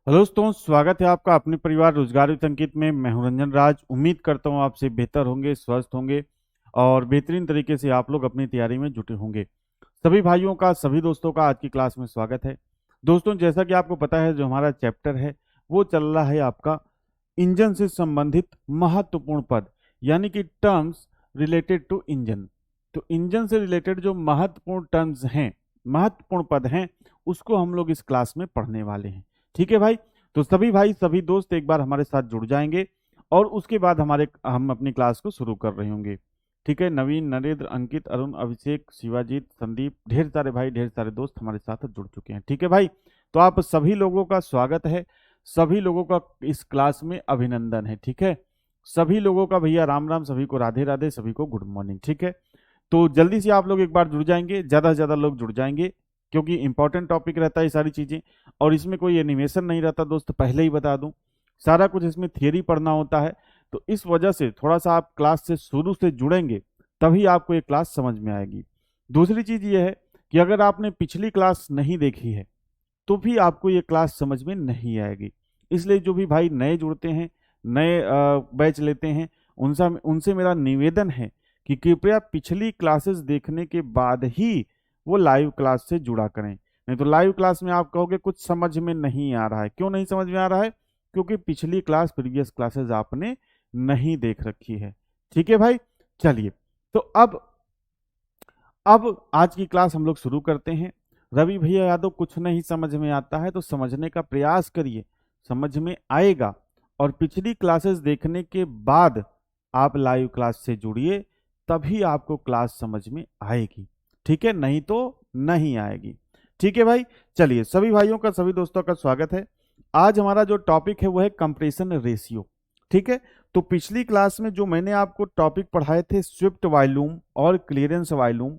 Hello दोस्तों, स्वागत है आपका अपने परिवार रोजगार विद अंकित में। मैं हूं रंजन राज। उम्मीद करता हूं आपसे बेहतर होंगे, स्वस्थ होंगे और बेहतरीन तरीके से आप लोग अपनी तैयारी में जुटे होंगे। सभी भाइयों का, सभी दोस्तों का आज की क्लास में स्वागत है। दोस्तों, जैसा कि आपको पता है, जो हमारा चैप्टर है वो चल रहा है आपका इंजन से संबंधित महत्वपूर्ण पद, यानी कि टर्म्स रिलेटेड टू इंजन। तो इंजन से रिलेटेड जो महत्वपूर्ण टर्म्स हैं, महत्वपूर्ण पद हैं, उसको हम लोग इस क्लास में पढ़ने वाले हैं। ठीक है भाई। तो सभी भाई, सभी दोस्त एक बार हमारे साथ जुड़ जाएंगे और उसके बाद हम अपनी क्लास को शुरू कर रहे होंगे। ठीक है। नवीन, नरेंद्र, अंकित, अरुण, अभिषेक, शिवाजीत, संदीप, ढेर सारे भाई, ढेर सारे दोस्त हमारे साथ जुड़ चुके हैं। ठीक है भाई। तो आप सभी लोगों का स्वागत है, सभी लोगों का इस क्लास में अभिनंदन है। ठीक है। सभी लोगों का भैया राम राम, सभी को राधे राधे, सभी को गुड मॉर्निंग। ठीक है। तो जल्दी से आप लोग एक बार जुड़ जाएंगे, ज्यादा से ज्यादा लोग जुड़ जाएंगे, क्योंकि इंपॉर्टेंट टॉपिक रहता है ये सारी चीजें। और इसमें कोई एनिमेशन नहीं रहता दोस्त, पहले ही बता दूं। सारा कुछ इसमें थियरी पढ़ना होता है। तो इस वजह से थोड़ा सा आप क्लास से शुरू से जुड़ेंगे, तभी आपको ये क्लास समझ में आएगी। दूसरी चीज ये है कि अगर आपने पिछली क्लास नहीं देखी है तो भी आपको ये क्लास समझ में नहीं आएगी। इसलिए जो भी भाई नए जुड़ते हैं, नए बैच लेते हैं, उनसे उनसे मेरा निवेदन है कि कृपया पिछली क्लासेस देखने के बाद ही वो लाइव क्लास से जुड़ा करें। नहीं तो लाइव क्लास में आप कहोगे कुछ समझ में नहीं आ रहा है। क्यों नहीं समझ में आ रहा है? क्योंकि पिछली क्लास, प्रीवियस क्लासेस आपने नहीं देख रखी है। ठीक है भाई। चलिए, तो अब आज की क्लास हम लोग शुरू करते हैं। रवि भैया यादव, कुछ नहीं समझ में आता है तो समझने का प्रयास करिए, समझ में आएगा। और पिछली क्लासेस देखने के बाद आप लाइव क्लास से जुड़िए, तभी आपको क्लास समझ में आएगी। ठीक है, नहीं तो नहीं आएगी। ठीक है भाई। चलिए, सभी भाइयों का, सभी दोस्तों का स्वागत है। आज हमारा जो टॉपिक है वो है कंप्रेशन रेशियो। ठीक है। तो पिछली क्लास में जो मैंने आपको टॉपिक पढ़ाए थे, स्विफ्ट वॉल्यूम और क्लियरेंस वॉल्यूम,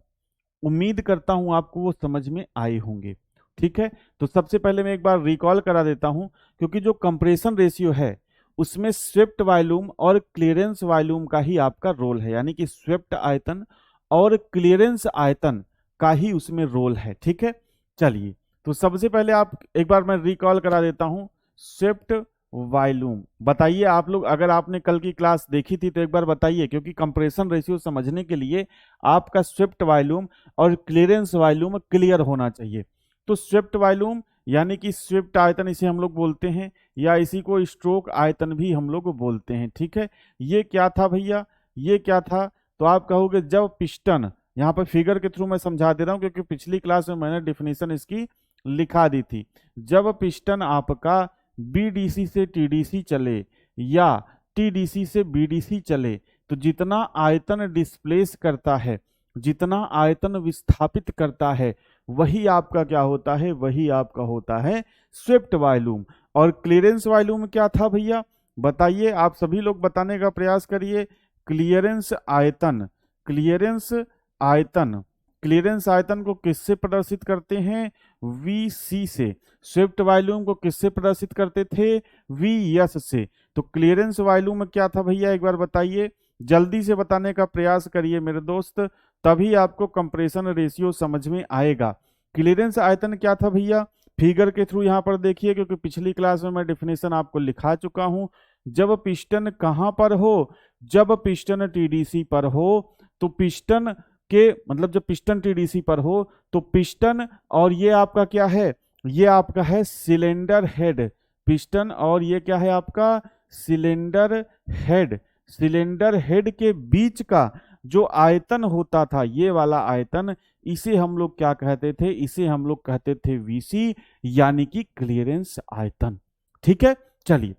उम्मीद करता हूं आपको वो समझ में आए होंगे। ठीक है। तो सबसे पहले मैं एक बार रिकॉल करा देता हूं, क्योंकि जो कंप्रेशन रेशियो है उसमें स्वेप्ट वॉल्यूम और क्लियरेंस वॉल्यूम का ही आपका रोल है, यानी कि स्वेप्ट आयतन और क्लियरेंस आयतन का ही उसमें रोल है। ठीक है। चलिए, तो सबसे पहले आप एक बार मैं रिकॉल करा देता हूं। स्वेप्ट वॉल्यूम, बताइए आप लोग, अगर आपने कल की क्लास देखी थी तो एक बार बताइए, क्योंकि कंप्रेशन रेशियो समझने के लिए आपका स्वेप्ट वॉल्यूम और क्लियरेंस वॉल्यूम क्लियर होना चाहिए। तो स्वेप्ट वॉल्यूम यानी कि स्वेप्ट आयतन इसे हम लोग बोलते हैं, या इसी को स्ट्रोक आयतन भी हम लोग बोलते हैं। ठीक है। ये क्या था भैया? ये क्या था? तो आप कहोगे जब पिस्टन, यहाँ पर फिगर के थ्रू मैं समझा दे रहा हूं क्योंकि पिछली क्लास में मैंने डिफिनेशन इसकी लिखा दी थी। जब पिस्टन आपका बीडीसी से टीडीसी चले या टीडीसी से बीडीसी चले, तो जितना आयतन डिस्प्लेस करता है, जितना आयतन विस्थापित करता है, वही आपका क्या होता है? वही आपका होता है स्वेप्ट वॉल्यूम। और क्लियरेंस वॉल्यूम क्या था भैया? बताइए, आप सभी लोग बताने का प्रयास करिए। क्लियरेंस आयतन, क्लियरेंस आयतन, क्लियरेंस आयतन को किससे प्रदर्शित करते हैं? वीसी से। स्वेप्ट वॉल्यूम को किससे प्रदर्शित करते थे? वीएस से। तो क्लियरेंस वॉल्यूम क्या था भैया, एक बार बताइए, जल्दी से बताने का प्रयास करिए मेरे दोस्त, तभी आपको कंप्रेशन रेशियो समझ में आएगा। क्लियरेंस आयतन क्या था भैया? फिगर के थ्रू यहां पर देखिए, क्योंकि पिछली क्लास में मैं डिफिनेशन आपको लिखा चुका हूं। जब पिस्टन कहां पर हो? जब पिस्टन टीडीसी पर हो, तो पिस्टन के मतलब जब पिस्टन टीडीसी पर हो तो पिस्टन, और ये आपका क्या है? ये आपका है सिलेंडर हेड। पिस्टन और ये क्या है आपका? Cylinder head. सिलेंडर हेड के बीच का जो आयतन होता था, ये वाला आयतन, इसे हम लोग क्या कहते थे? इसे हम लोग कहते थे वीसी, यानी कि क्लियरेंस आयतन। ठीक है। चलिए,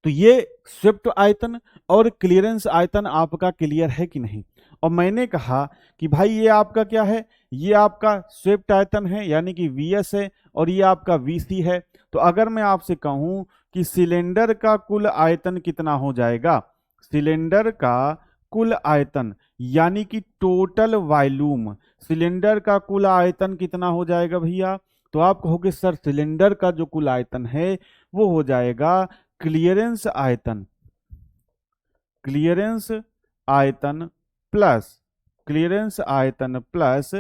तो ये स्वेप्ट आयतन और क्लियरेंस आयतन आपका क्लियर है कि नहीं? और मैंने कहा कि भाई ये आपका क्या है? ये आपका स्वेप्ट आयतन है, यानी कि वीएस है, और ये आपका वीसी है। तो अगर मैं आपसे कहूं कि सिलेंडर का कुल आयतन कितना हो जाएगा? सिलेंडर का कुल आयतन यानी कि टोटल वॉल्यूम, सिलेंडर का कुल आयतन कितना हो जाएगा भैया? तो आप कहोगे सर सिलेंडर का जो कुल आयतन है वो हो जाएगा क्लियरेंस आयतन, क्लियरेंस आयतन प्लस, क्लियरेंस आयतन प्लस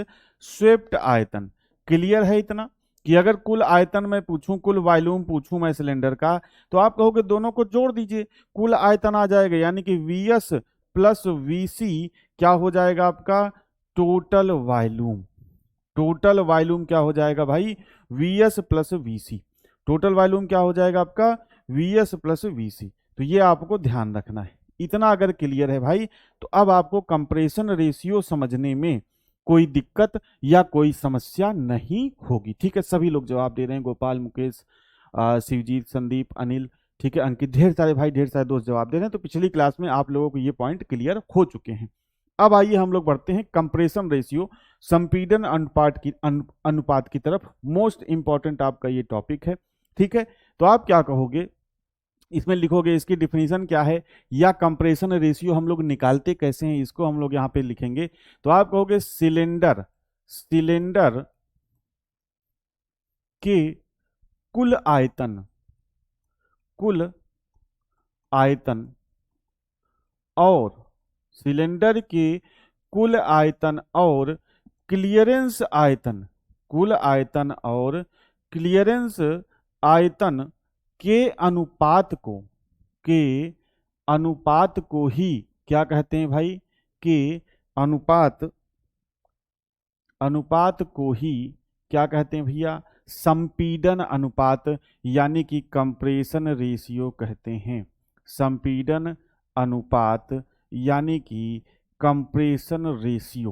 स्वेप्ट आयतन। क्लियर है इतना? कि अगर कुल आयतन मैं पूछूं, कुल वॉल्यूम पूछूं मैं सिलेंडर का, तो आप कहोगे दोनों को जोड़ दीजिए, कुल आयतन आ जाएगा, यानी कि वीएस प्लस वीसी क्या हो जाएगा आपका, टोटल वॉल्यूम। टोटल वॉल्यूम क्या हो जाएगा भाई, VS plus VC. Total volume क्या हो जाएगा आपका, वीएस प्लस वीसी। तो ये आपको ध्यान रखना है। इतना अगर क्लियर है भाई, तो अब आपको कंप्रेशन रेशियो समझने में कोई दिक्कत या कोई समस्या नहीं होगी। ठीक है, सभी लोग जवाब दे रहे हैं, गोपाल, मुकेश, शिवजीत, संदीप, अनिल, ठीक है, अंकित, ढेर सारे भाई, ढेर सारे दोस्त जवाब दे रहे हैं। तो पिछली क्लास में आप लोगों को ये पॉइंट क्लियर हो चुके हैं। अब आइए हम लोग बढ़ते हैं कंप्रेशन रेशियो, संपीडन अनुपात की तरफ। मोस्ट इंपॉर्टेंट आपका ये टॉपिक है। ठीक है, तो आप क्या कहोगे, इसमें लिखोगे इसकी डिफिनीशन क्या है, या कंप्रेशन रेशियो हम लोग निकालते कैसे हैं, इसको हम लोग यहां पे लिखेंगे। तो आप कहोगे सिलेंडर सिलेंडर के कुल आयतन, कुल आयतन और सिलेंडर के कुल आयतन और क्लियरेंस आयतन, कुल आयतन और क्लियरेंस आयतन के अनुपात को, के अनुपात को ही क्या कहते हैं भाई, के अनुपात, अनुपात को ही क्या कहते हैं भैया, संपीडन अनुपात यानी कि कंप्रेशन रेशियो कहते हैं। संपीडन अनुपात यानी कि कंप्रेशन रेशियो,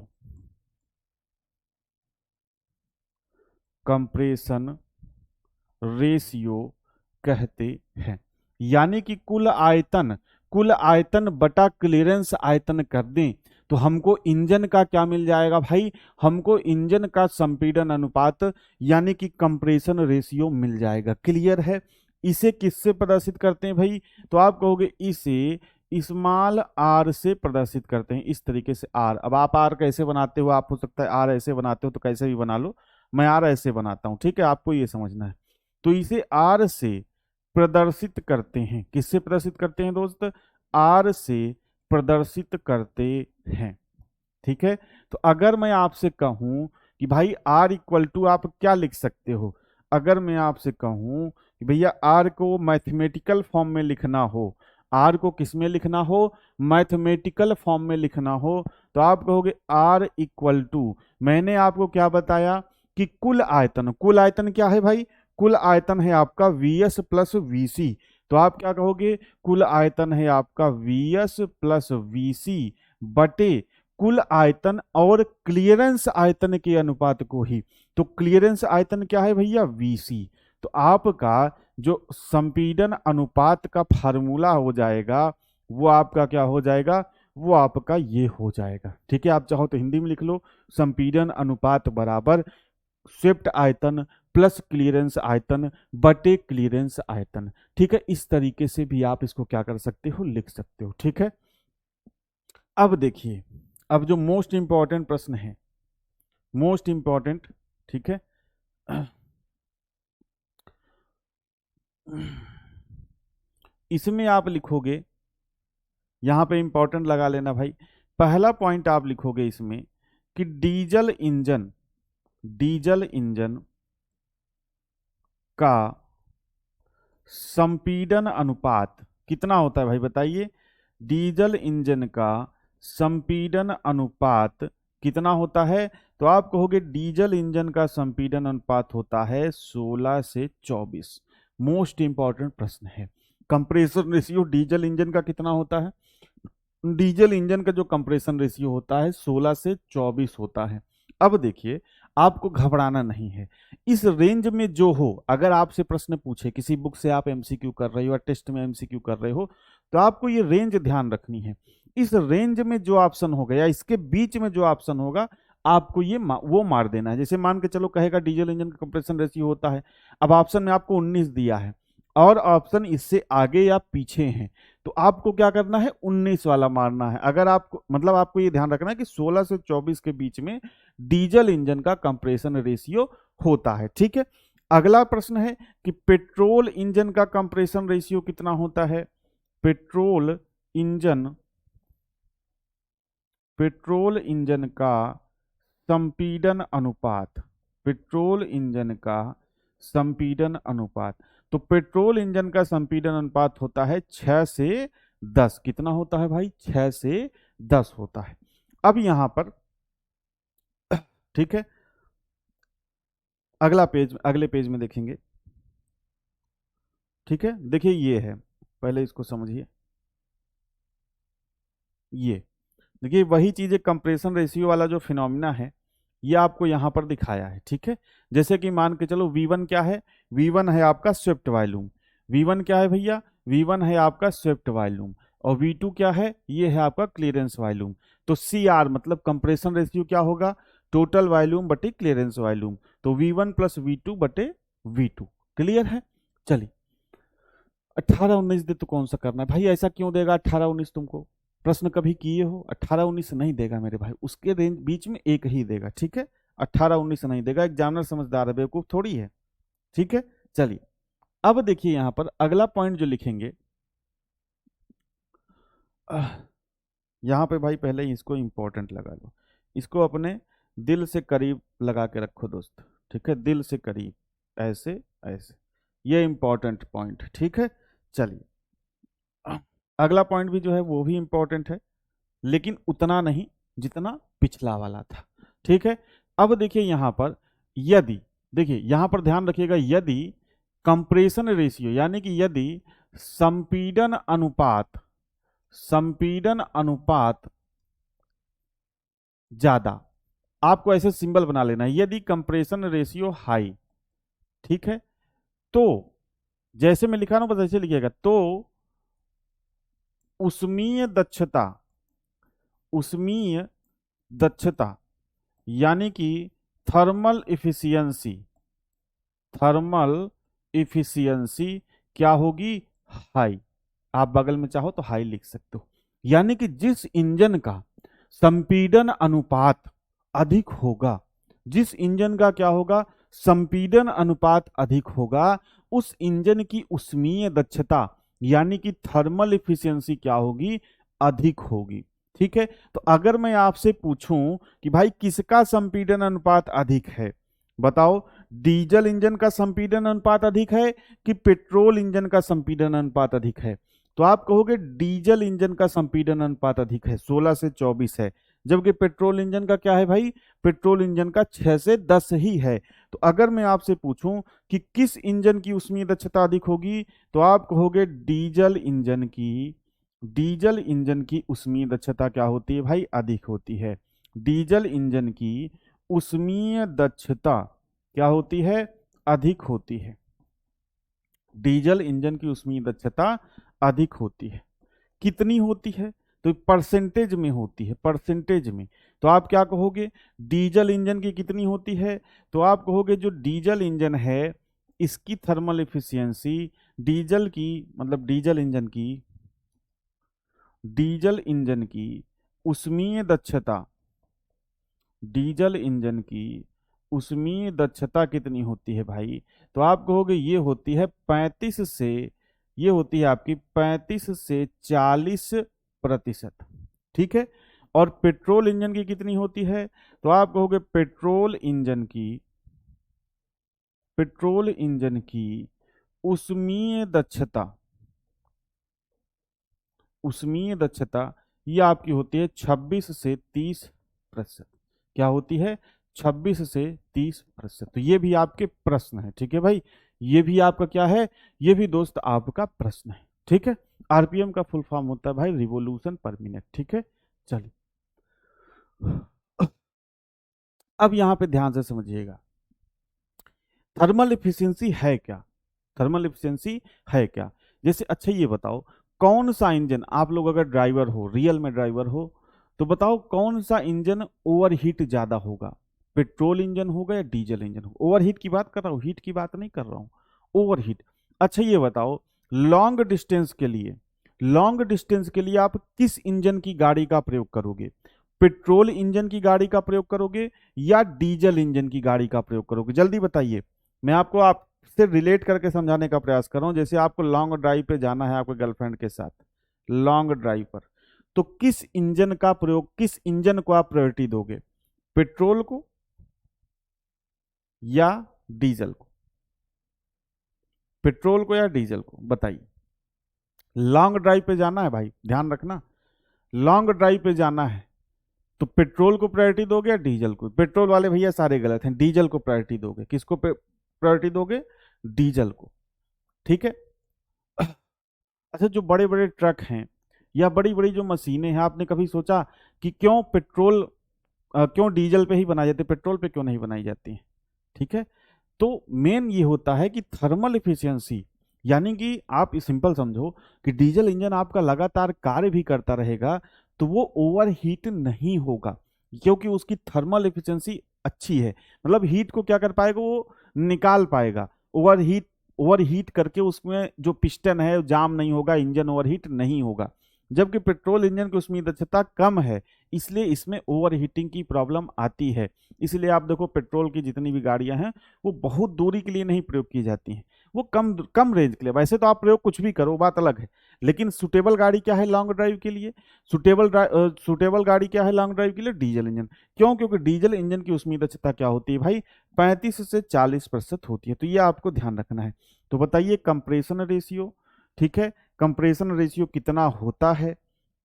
कंप्रेशन रेशियो कहते हैं। यानी कि कुल आयतन, कुल आयतन बटा क्लियरेंस आयतन कर दें तो हमको इंजन का क्या मिल जाएगा भाई, हमको इंजन का संपीडन अनुपात यानी कि कंप्रेशन रेशियो मिल जाएगा। क्लियर है। इसे किससे प्रदर्शित करते हैं भाई, तो आप कहोगे इसे स्मॉल आर से प्रदर्शित करते हैं, इस तरीके से आर। अब आप आर कैसे बनाते हो, आप हो सकता है आर ऐसे बनाते हो तो कैसे भी बना लो, मैं आर ऐसे बनाता हूं। ठीक है, आपको ये समझना है। तो इसे आर से प्रदर्शित करते हैं, किससे प्रदर्शित करते हैं दोस्त, आर से प्रदर्शित करते हैं। ठीक है, तो अगर मैं आपसे कहूं कि भाई आर इक्वल टू आप क्या लिख सकते हो, अगर मैं आपसे कहूं कि भैया आर को मैथमेटिकल फॉर्म में लिखना हो, आर को किस में लिखना हो, मैथमेटिकल फॉर्म में लिखना हो, तो आप कहोगे आर इक्वल टू, मैंने आपको क्या बताया कि कुल आयतन, कुल आयतन क्या है भाई, कुल आयतन है आपका वीएस प्लस वीसी। तो आप क्या कहोगे, कुल आयतन है आपका वीएस प्लस वीसी बटे कुल आयतन और क्लियरेंस आयतन के अनुपात को ही। तो क्लियरेंस आयतन क्या है भैया, वीसी। तो आपका जो संपीडन अनुपात का फार्मूला हो जाएगा वो आपका क्या हो जाएगा, वो आपका ये हो जाएगा। ठीक है, आप चाहो तो हिंदी में लिख लो, संपीडन अनुपात बराबर स्वेप्ट आयतन प्लस क्लियरेंस आयतन बटे क्लियरेंस आयतन। ठीक है, इस तरीके से भी आप इसको क्या कर सकते हो, लिख सकते हो। ठीक है, अब देखिए, अब जो मोस्ट इंपॉर्टेंट प्रश्न है, मोस्ट इंपॉर्टेंट, ठीक है, इसमें आप लिखोगे, यहां पे इंपॉर्टेंट लगा लेना भाई। पहला पॉइंट आप लिखोगे इसमें कि डीजल इंजन, डीजल इंजन का संपीडन अनुपात कितना होता है भाई बताइए, डीजल इंजन का संपीडन अनुपात कितना होता है। तो आप कहोगे डीजल इंजन का संपीडन अनुपात होता है 16 से 24। मोस्ट इंपॉर्टेंट प्रश्न है, कंप्रेसर रेशियो डीजल इंजन का कितना होता है, डीजल इंजन का जो कंप्रेशन रेशियो होता है 16 से 24 होता है। अब देखिए, आपको घबराना नहीं है, इस रेंज में जो हो, अगर आपसे प्रश्न पूछे, किसी बुक से आप एमसीक्यू कर रहे हो या टेस्ट में एमसीक्यू कर रहे हो, तो आपको ये रेंज ध्यान रखनी है। इस रेंज में जो ऑप्शन होगा या इसके बीच में जो ऑप्शन होगा, आपको ये वो मार देना है। जैसे मान के चलो कहेगा डीजल इंजन का कंप्रेशन रेशियो होता है, अब ऑप्शन में आपको 19 दिया है और ऑप्शन इससे आगे या पीछे हैं, तो आपको क्या करना है, 19 वाला मारना है। अगर आपको मतलब आपको ये ध्यान रखना है कि 16 से 24 के बीच में डीजल इंजन का कंप्रेशन रेशियो होता है। ठीक है, अगला प्रश्न है कि पेट्रोल इंजन का कंप्रेशन रेशियो कितना होता है, पेट्रोल इंजन, पेट्रोल इंजन का संपीडन अनुपात, पेट्रोल इंजन का संपीड़न अनुपात। तो पेट्रोल इंजन का संपीड़न अनुपात होता है 6 से 10। कितना होता है भाई? 6 से 10 होता है। अब यहां पर ठीक है, अगला पेज, अगले पेज में देखेंगे। ठीक है, देखिए ये है, पहले इसको समझिए। ये देखिए वही चीज है, कंप्रेशन रेशियो वाला जो फिनोमिना है ये आपको यहां पर दिखाया है। ठीक है, जैसे कि मान के चलो V1 क्या है? V1 है आपका स्वेप्ट वॉल्यूम। V1 क्या है भैया? V1 है आपका स्वेप्ट वॉल्यूम। और V2 क्या है? ये है आपका क्लियरेंस वॉल्यूम। तो CR मतलब कंप्रेशन रेशियो क्या होगा? टोटल वॉल्यूम बटे क्लियरेंस वॉल्यूम। तो V1 प्लस V2 बटे V2। क्लियर है? चलिए 18-19 दे तो कौन सा करना है भाई? ऐसा क्यों देगा 18-19? तुमको प्रश्न कभी किए हो? 18-19 नहीं देगा मेरे भाई, उसके रेंज बीच में एक ही देगा। ठीक है, 18-19 नहीं देगा। एग्जामिनर समझदार है, बेवकूफ थोड़ी है। ठीक है, चलिए अब देखिए यहां पर अगला पॉइंट जो लिखेंगे, यहां पे भाई पहले ही इसको इंपॉर्टेंट लगा लो, इसको अपने दिल से करीब लगा के रखो दोस्त। ठीक है, दिल से करीब, ऐसे ऐसे, ये इंपॉर्टेंट पॉइंट। ठीक है, चलिए अगला पॉइंट भी जो है वो भी इंपॉर्टेंट है, लेकिन उतना नहीं जितना पिछला वाला था। ठीक है, अब देखिए यहां पर यदि, देखिए यहां पर ध्यान रखिएगा, यदि कंप्रेशन रेशियो यानी कि यदि संपीड़न अनुपात, संपीड़न अनुपात ज्यादा, आपको ऐसे सिंबल बना लेना है, यदि कंप्रेशन रेशियो हाई। ठीक है, तो जैसे मैं लिखा रहा हूं बस ऐसे लिखिएगा, तो उष्मीय दक्षता, उष्मीय दक्षता यानी कि थर्मल इफिशियंसी, थर्मल इफिशियंसी क्या होगी? हाई। आप बगल में चाहो तो हाई लिख सकते हो। यानी कि जिस इंजन का संपीड़न अनुपात अधिक होगा, जिस इंजन का क्या होगा? संपीड़न अनुपात अधिक होगा, उस इंजन की उष्मीय दक्षता यानी कि थर्मल इफिशियंसी क्या होगी? अधिक होगी। ठीक है, तो अगर मैं आपसे पूछूं कि भाई किसका संपीड़न अनुपात अधिक है, बताओ, डीजल इंजन का संपीड़न अनुपात अधिक है कि पेट्रोल इंजन का संपीड़न अनुपात अधिक है? तो आप कहोगे डीजल इंजन का संपीड़न अनुपात अधिक है, 16 से 24 है, जबकि पेट्रोल इंजन का क्या है भाई? पेट्रोल इंजन का 6 से 10 ही है। तो अगर मैं आपसे पूछूं कि किस इंजन की उष्मीय दक्षता अधिक होगी, तो आप कहोगे डीजल इंजन की, डीजल इंजन की उष्मीय दक्षता क्या होती है भाई? अधिक होती है। डीजल इंजन की उष्मीय दक्षता क्या होती है? अधिक होती है। डीजल इंजन की उष्मीय दक्षता अधिक होती है। कितनी होती है? तो परसेंटेज में होती है, परसेंटेज में। तो आप क्या कहोगे? डीजल इंजन की कितनी होती है? तो आप कहोगे जो डीजल इंजन है इसकी थर्मल इफिशियंसी, डीजल की मतलब डीजल इंजन की, डीजल इंजन की उष्मीय दक्षता, डीजल इंजन की उष्मीय दक्षता कितनी होती है भाई? तो आप कहोगे ये होती है 35 से, ये होती है आपकी 35 से 40%। ठीक है, और पेट्रोल इंजन की कितनी होती है? तो आप कहोगे पेट्रोल इंजन की, पेट्रोल इंजन की उष्मीय दक्षता, उष्मीय दक्षता ये आपकी होती है 26 से 30%। क्या होती है? 26 से 30%। तो ये भी आपके प्रश्न है। ठीक है भाई, ये भी आपका क्या है? ये भी दोस्त आपका प्रश्न है। ठीक है, आरपीएम का फुल फॉर्म होता है भाई रिवोल्यूशन पर मिनट। ठीक है, चलिए अब यहां पे ध्यान से समझिएगा, थर्मल इफिशियंसी है क्या? थर्मल इफिशियंसी है क्या? जैसे अच्छा ये बताओ, कौन सा इंजन, आप लोग अगर ड्राइवर हो, रियल में ड्राइवर हो, तो बताओ कौन सा इंजन ओवरहीट ज्यादा होगा? पेट्रोल इंजन होगा या डीजल इंजन होगा? ओवरहीट की बात कर रहा हूँ, हीट की बात नहीं कर रहा हूँ, ओवरहीट। अच्छा ये बताओ, लॉन्ग डिस्टेंस के लिए, लॉन्ग डिस्टेंस के लिए आप किस इंजन की गाड़ी का प्रयोग करोगे? पेट्रोल इंजन की गाड़ी का प्रयोग करोगे या डीजल इंजन की गाड़ी का प्रयोग करोगे? जल्दी बताइए, मैं आपको आपसे रिलेट करके समझाने का प्रयास कर रहा हूं। जैसे आपको लॉन्ग ड्राइव पे जाना है आपके गर्लफ्रेंड के साथ, लॉन्ग ड्राइव पर, तो किस इंजन का प्रयोग, किस इंजन को आप प्रायोरिटी दोगे? पेट्रोल को या डीजल को? पेट्रोल को या डीजल को, बताइए। लॉन्ग ड्राइव पे जाना है भाई, ध्यान रखना, लॉन्ग ड्राइव पे जाना है तो पेट्रोल को प्रायोरिटी दोगे या डीजल को? पेट्रोल वाले भैया सारे गलत हैं, डीजल को प्रायोरिटी दोगे। किसको प्रायोरिटी दोगे? डीजल को, ठीक है। अच्छा, जो बड़े बड़े ट्रक हैं या बड़ी बड़ी जो मशीनें हैं, आपने कभी सोचा कि क्यों डीजल पे ही बनाई जाती है, पेट्रोल पे क्यों नहीं बनाई जाती है? ठीक है, तो मेन ये होता है कि थर्मल इफिशियंसी, यानी कि आप सिंपल समझो कि डीजल इंजन आपका लगातार कार्य भी करता रहेगा तो वो ओवर हीट नहीं होगा, क्योंकि उसकी थर्मल इफिशियंसी अच्छी है। मतलब हीट को क्या कर पाएगा, वो निकाल पाएगा। ओवर हीट करके उसमें जो पिस्टन है जाम नहीं होगा, इंजन ओवरहीट नहीं होगा। जबकि पेट्रोल इंजन की उसमें दक्षता कम है, इसलिए इसमें ओवर हीटिंग की प्रॉब्लम आती है। इसलिए आप देखो पेट्रोल की जितनी भी गाड़ियां हैं वो बहुत दूरी के लिए नहीं प्रयोग की जाती हैं, वो कम कम रेंज के लिए। वैसे तो आप प्रयोग कुछ भी करो, बात अलग है, लेकिन सुटेबल गाड़ी क्या है लॉन्ग ड्राइव के लिए? सुटेबल गाड़ी क्या है लॉन्ग ड्राइव के लिए? Diesel engine. क्यों? क्योंकि डीजल इंजन की उसमें दक्षता क्या होती है भाई? 35 से 40% होती है। तो ये आपको ध्यान रखना है। तो बताइए कंप्रेशन रेशियो, ठीक है, कंप्रेशन रेशियो कितना होता है?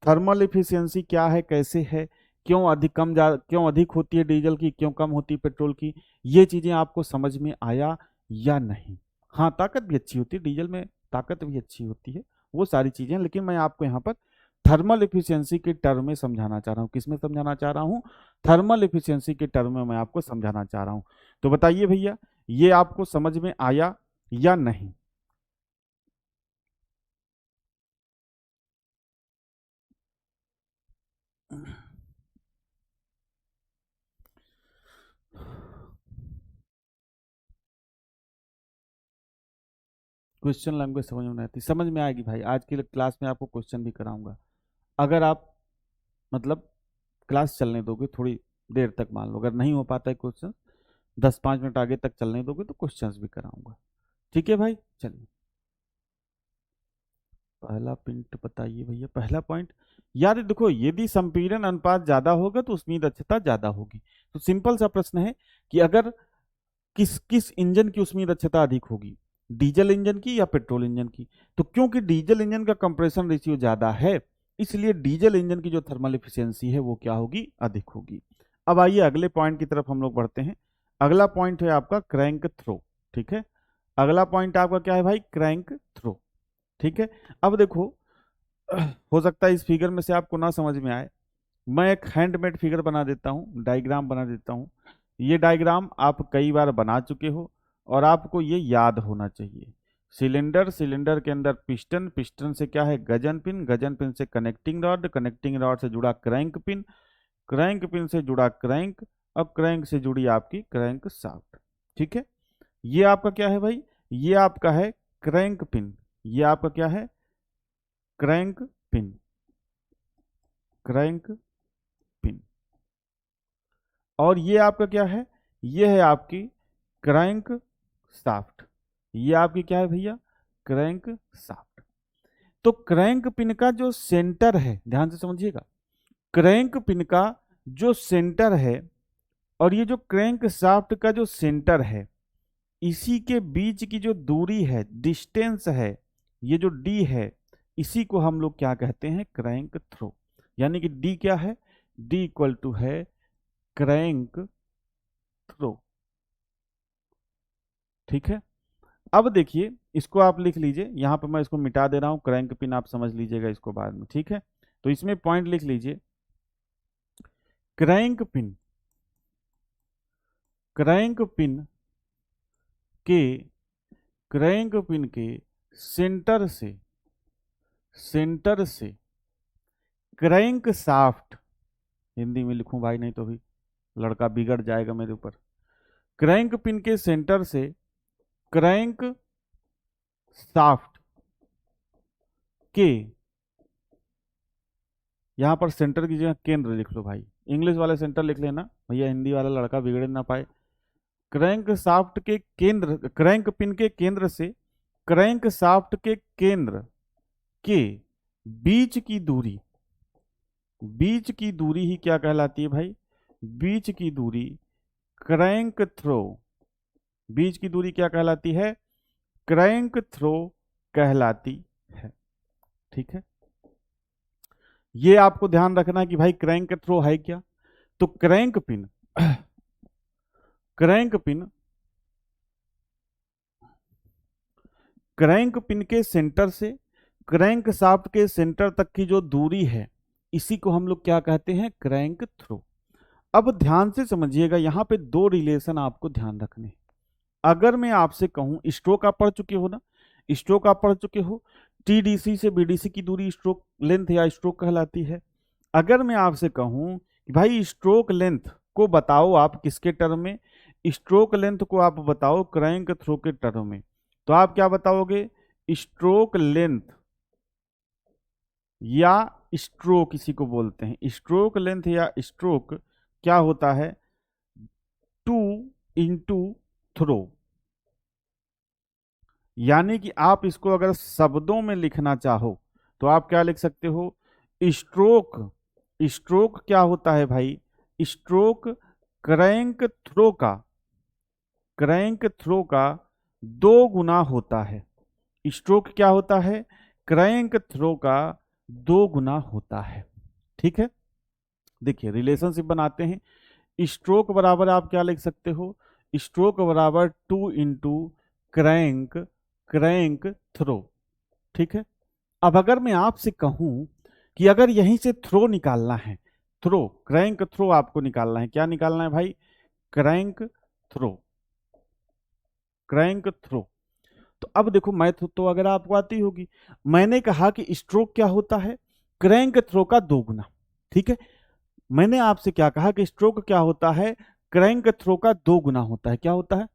थर्मल इफिशियंसी क्या है, कैसे है, क्यों अधिक होती है डीजल की, क्यों कम होती है पेट्रोल की? ये चीजें आपको समझ में आया या नहीं? हाँ, ताकत भी अच्छी होती है डीजल में, ताकत भी अच्छी होती है, वो सारी चीजें, लेकिन मैं आपको यहाँ पर थर्मल इफिशियंसी के टर्म में समझाना चाह रहा हूँ। किसमें समझाना चाह रहा हूँ? थर्मल इफिशियंसी के टर्म में मैं आपको समझाना चाह रहा हूँ। तो बताइए भैया, ये आपको समझ में आया या नहीं? क्वेश्चन लैंग्वेज समझ में नहीं आती, समझ में आएगी भाई। आज की क्लास में आपको क्वेश्चन भी कराऊंगा, अगर आप मतलब क्लास चलने दोगे थोड़ी देर तक। मान लो अगर नहीं हो पाता है क्वेश्चन, 10-5 मिनट आगे तक चलने दोगे तो क्वेश्चंस भी कराऊंगा, ठीक है भाई। चलिए, पहला पॉइंट बताइए भैया। पहला पॉइंट, यार देखो, यदि संपीड़न अनुपात ज्यादा होगा तो उसमें दक्षता ज्यादा होगी। तो सिंपल सा प्रश्न है कि अगर किस किस इंजन की उसमें दक्षता अधिक होगी, डीजल इंजन की या पेट्रोल इंजन की? तो क्योंकि डीजल इंजन का कंप्रेशन रेशियो ज्यादा है, इसलिए डीजल इंजन की जो थर्मल इफिशियंसी है वो क्या होगी? अधिक होगी। अब आइए अगले पॉइंट की तरफ हम लोग बढ़ते हैं। अगला पॉइंट है आपका क्रैंक थ्रो, ठीक है। अगला पॉइंट आपका क्या है भाई? क्रैंक थ्रो, ठीक है। अब देखो, हो सकता है इस फिगर में से आपको ना समझ में आए, मैं एक हैंडमेड फिगर बना देता हूँ, डायग्राम बना देता हूँ। ये डायग्राम आप कई बार बना चुके हो और आपको ये याद होना चाहिए। सिलेंडर के अंदर पिस्टन, पिस्टन से क्या है? गजन पिन, गजन पिन से कनेक्टिंग रॉड, कनेक्टिंग रॉड से जुड़ा क्रैंक पिन, क्रैंक पिन से जुड़ा क्रैंक, अब क्रैंक से जुड़ी आपकी क्रैंक शाफ्ट, ठीक है। ये आपका क्या है भाई? ये आपका है क्रैंक पिन। ये आपका क्या है? Crank pin, crank pin. और ये आपका क्या है? ये है आपकी क्रैंक शाफ्ट। ये आपकी क्या है भैया? Crank shaft. तो क्रैंक पिन का जो सेंटर है, ध्यान से समझिएगा, क्रैंक पिन का जो सेंटर है और ये जो क्रैंक शाफ्ट का जो सेंटर है, इसी के बीच की जो दूरी है, डिस्टेंस है, ये जो डी है, इसी को हम लोग क्या कहते हैं? Crank throw. यानी कि डी क्या है? डी इक्वल टू है क्रैंक थ्रो, ठीक है। अब देखिए, इसको आप लिख लीजिए, यहां पर मैं इसको मिटा दे रहा हूं, क्रैंक पिन आप समझ लीजिएगा इसको बाद में, ठीक है। तो इसमें पॉइंट लिख लीजिए, क्रैंक पिन, क्रैंक पिन के क्रैंक पिन के सेंटर से सेंटर से क्रैंक शाफ्ट, हिंदी में लिखूं भाई नहीं तो भी लड़का बिगड़ जाएगा मेरे ऊपर। क्रैंक पिन के सेंटर से क्रैंक शाफ्ट के, यहां पर सेंटर की जगह केंद्र लिख लो भाई, इंग्लिश वाले सेंटर लिख लेना भैया, हिंदी वाला लड़का बिगड़ ना पाए। क्रैंक शाफ्ट के केंद्र, क्रैंक पिन के केंद्र से क्रैंक शाफ्ट के केंद्र के बीच की दूरी, बीच की दूरी ही क्या कहलाती है भाई? बीच की दूरी क्रैंक थ्रो, बीच की दूरी क्या कहलाती है? क्रैंक थ्रो कहलाती है। ठीक है, ये आपको ध्यान रखना है कि भाई क्रैंक थ्रो है क्या। तो crank pin crank pin crank pin के सेंटर से क्रैंक शाफ्ट के सेंटर तक की जो दूरी है, इसी को हम लोग क्या कहते हैं, क्रैंक थ्रो। अब ध्यान से समझिएगा, यहां पे दो रिलेशन आपको ध्यान रखने हैं। अगर मैं आपसे कहूं, स्ट्रोक आप पढ़ चुके हो ना, स्ट्रोक आप पढ़ चुके हो, टीडीसी से बीडीसी की दूरी स्ट्रोक लेंथ या स्ट्रोक कहलाती है। अगर मैं आपसे कहूं कि भाई स्ट्रोक लेंथ को बताओ आप किसके टर्म में, स्ट्रोक लेंथ को आप बताओ क्रैंक थ्रो के टर्म में, तो आप क्या बताओगे, स्ट्रोक लेंथ या स्ट्रोक इसी को बोलते हैं, स्ट्रोक लेंथ या स्ट्रोक क्या होता है, 2 × थ्रो। यानी कि आप इसको अगर शब्दों में लिखना चाहो तो आप क्या लिख सकते हो, स्ट्रोक स्ट्रोक क्या होता है भाई, स्ट्रोक क्रैंक थ्रो का 2 गुना होता है। स्ट्रोक क्या होता है, क्रैंक थ्रो का 2 गुना होता है। ठीक है, देखिए रिलेशनशिप बनाते हैं। स्ट्रोक बराबर आप क्या लिख सकते हो, स्ट्रोक बराबर 2 × क्रैंक थ्रो। ठीक है, अब अगर मैं आपसे कहूं कि अगर यहीं से थ्रो निकालना है, थ्रो क्रैंक थ्रो आपको निकालना है, क्या निकालना है भाई, क्रैंक थ्रो क्रैंक थ्रो। तो अब देखो मैथ तो अगर आपको आती होगी, मैंने कहा कि स्ट्रोक क्या होता है, क्रैंक थ्रो का 2 गुना। ठीक है, मैंने आपसे क्या कहा कि स्ट्रोक क्या होता है, क्रैंक थ्रो का 2 गुना होता है। क्या होता है,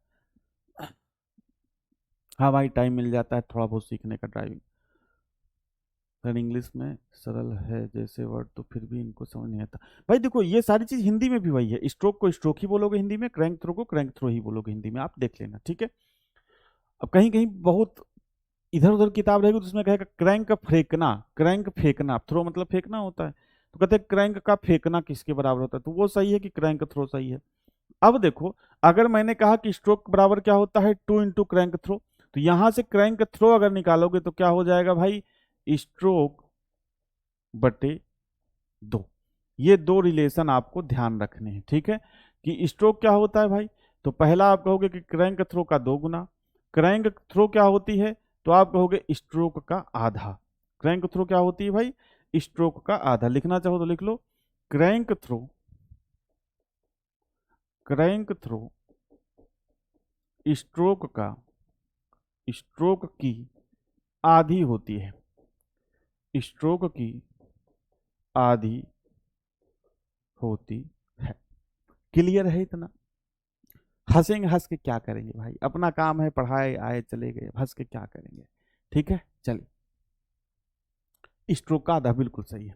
हाँ भाई टाइम मिल जाता है थोड़ा बहुत सीखने का ड्राइविंग। अगर इंग्लिश में सरल है जैसे वर्ड तो फिर भी इनको समझ नहीं आता। भाई देखो ये सारी चीज हिंदी में भी वही है, स्ट्रोक को स्ट्रोक ही बोलोगे हिंदी में, क्रैंक थ्रो को क्रैंक थ्रो ही बोलोगे हिंदी में, आप देख लेना। ठीक है, अब कहीं कहीं बहुत इधर उधर किताब रहेगी तो उसमें कहेगा क्रैंक फेंकना, थ्रो मतलब फेंकना होता है, तो कहते हैं क्रैंक का फेंकना किसके बराबर होता है, तो वो सही है कि क्रैंक थ्रो सही है। अब देखो, अगर मैंने कहा कि स्ट्रोक बराबर क्या होता है, 2 × क्रैंक थ्रो, तो यहां से क्रैंक थ्रो अगर निकालोगे तो क्या हो जाएगा भाई, स्ट्रोक बटे 2। ये दो रिलेशन आपको ध्यान रखने हैं। ठीक है, कि स्ट्रोक क्या होता है भाई, तो पहला आप कहोगे कि क्रैंक थ्रो का 2 गुना, क्रैंक थ्रो क्या होती है, तो आप कहोगे स्ट्रोक का आधा। क्रैंक थ्रो क्या होती है भाई, स्ट्रोक का आधा। लिखना चाहो तो लिख लो, क्रैंक थ्रो स्ट्रोक की आधी होती है, स्ट्रोक की आधी होती है। क्लियर है इतना, हंसेंगे, हंस के क्या करेंगे भाई, अपना काम है पढ़ाए आए चले गए, हंस के क्या करेंगे। ठीक है, चलिए, स्ट्रोक का आधा बिल्कुल सही है।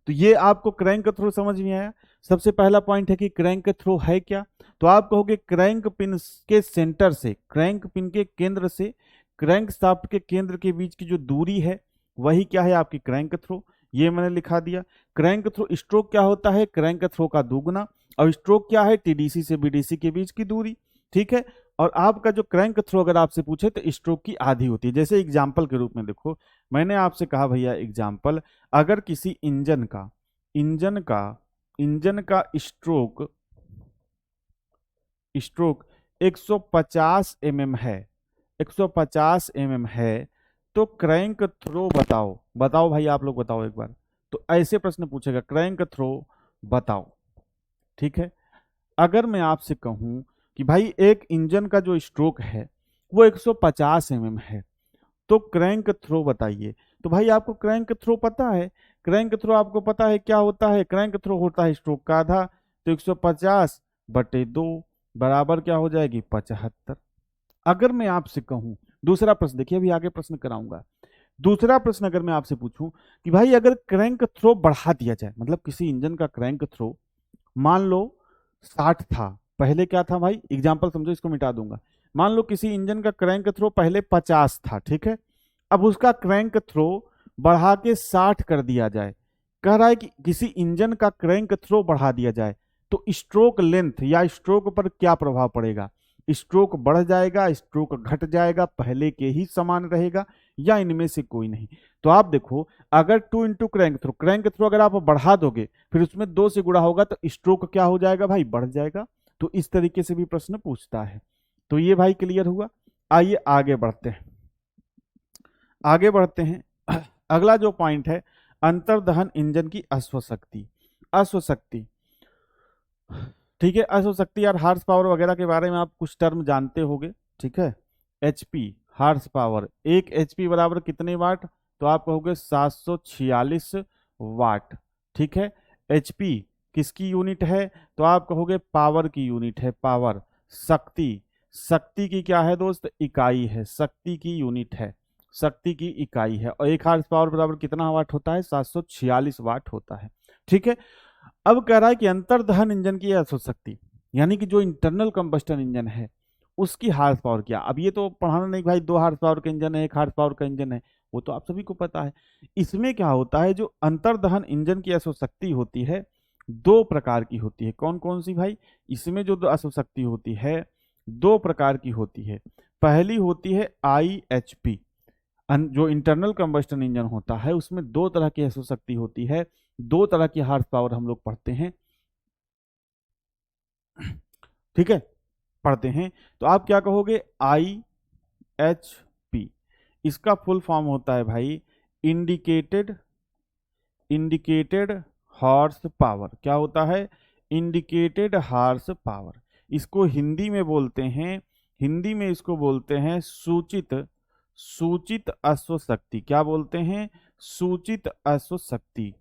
तो ये आपको क्रैंक थ्रो समझ में आया। सबसे पहला पॉइंट है कि क्रैंक थ्रो है क्या, तो आप कहोगे क्रैंक पिन के सेंटर से, क्रैंक पिन के केंद्र से क्रैंक शाफ्ट के केंद्र के बीच की जो दूरी है वही क्या है, आपकी क्रैंक थ्रो। ये मैंने लिखा दिया। क्रैंक थ्रो स्ट्रोक क्या होता है, क्रैंक थ्रो का 2 गुना, और स्ट्रोक क्या है, टीडीसी से बीडीसी के बीच की दूरी। ठीक है, और आपका जो क्रैंक थ्रो अगर आपसे पूछे तो स्ट्रोक की आधी होती है। जैसे एग्जाम्पल के रूप में देखो, मैंने आपसे कहा भैया एग्जाम्पल, अगर किसी इंजन का स्ट्रोक 150 mm है, 150 mm है, तो क्रैंक थ्रो बताओ भाई, आप लोग बताओ एक बार। तो ऐसे प्रश्न पूछेगा, क्रैंक थ्रो बताओ। ठीक है, अगर मैं आपसे कहूं कि भाई एक इंजन का जो स्ट्रोक है वो 150 mm है, तो क्रैंक थ्रो बताइए। तो भाई आपको क्रैंक थ्रो पता है, क्रैंक थ्रो आपको पता है क्या होता है, क्रैंक थ्रो होता है स्ट्रोक का आधा, तो 150/2 बराबर क्या हो जाएगी, 75। अगर मैं आपसे कहूं, दूसरा प्रश्न देखिए, अभी आगे प्रश्न कराऊंगा। दूसरा प्रश्न अगर मैं आपसे पूछूं कि भाई अगर क्रैंक थ्रो बढ़ा दिया जाए, मतलब किसी इंजन का क्रैंक थ्रो मान लो 60 था, पहले क्या था भाई, एग्जाम्पल समझो, इसको मिटा दूंगा। मान लो किसी इंजन का क्रैंक थ्रो पहले 50 था, ठीक है, अब उसका क्रैंक थ्रो बढ़ा के 60 कर दिया जाए। कह रहा है कि किसी इंजन का क्रैंक थ्रो बढ़ा दिया जाए तो स्ट्रोक लेंथ या स्ट्रोक पर क्या प्रभाव पड़ेगा। स्ट्रोक बढ़ जाएगा, स्ट्रोक घट जाएगा, पहले के ही समान रहेगा, या इनमें से कोई नहीं। तो आप देखो, अगर 2 इंटू क्रैंक थ्रो अगर आप बढ़ा दोगे फिर उसमें 2 से गुणा होगा तो स्ट्रोक क्या हो जाएगा भाई, बढ़ जाएगा। तो इस तरीके से भी प्रश्न पूछता है। तो ये भाई क्लियर हुआ। आइए आगे बढ़ते हैं, आगे बढ़ते हैं। अगला जो पॉइंट है, अंतर्दहन इंजन की अश्वशक्ति। अश्वशक्ति, ठीक है, अश्वशक्ति यार हार्स पावर वगैरह के बारे में आप कुछ टर्म जानते होंगे, ठीक है। एचपी, हार्स पावर, 1 एचपी बराबर कितने वाट, तो आप कहोगे 746 वाट, ठीक है। एचपी किसकी यूनिट है, तो आप कहोगे पावर की यूनिट है, पावर। शक्ति, शक्ति की क्या है दोस्त, इकाई है, शक्ति की यूनिट है, शक्ति की इकाई है। और 1 हार्स पावर बराबर कितना वाट होता है, 746 वाट होता है, ठीक है। अब कह रहा है कि अंतर्दहन इंजन की अश्वशक्ति, यानी कि जो इंटरनल कंबस्टन इंजन है उसकी हार्स पावर क्या। अब ये तो पढ़ाना नहीं भाई, 2 हार्स पावर का इंजन है, 1 हार्स पावर का इंजन है, वो तो आप सभी को पता है। इसमें क्या होता है, जो अंतर्दहन इंजन की अश्वशक्ति होती है 2 प्रकार की होती है। कौन कौन सी भाई, इसमें जो अश्वशक्ति होती है 2 प्रकार की होती है। पहली होती है IHP, जो इंटरनल कंबस्टन इंजन होता है उसमें 2 तरह की अश्वशक्ति होती है, 2 तरह की हार्स पावर हम लोग पढ़ते हैं, ठीक है, पढ़ते हैं। तो आप क्या कहोगे, IHP, इसका फुल फॉर्म होता है भाई इंडिकेटेड, इंडिकेटेड हॉर्स पावर। क्या होता है, इंडिकेटेड हॉर्स पावर। इसको हिंदी में बोलते हैं, हिंदी में इसको बोलते हैं सूचित, सूचित अश्वशक्ति। क्या बोलते हैं, सूचित अश्वशक्ति,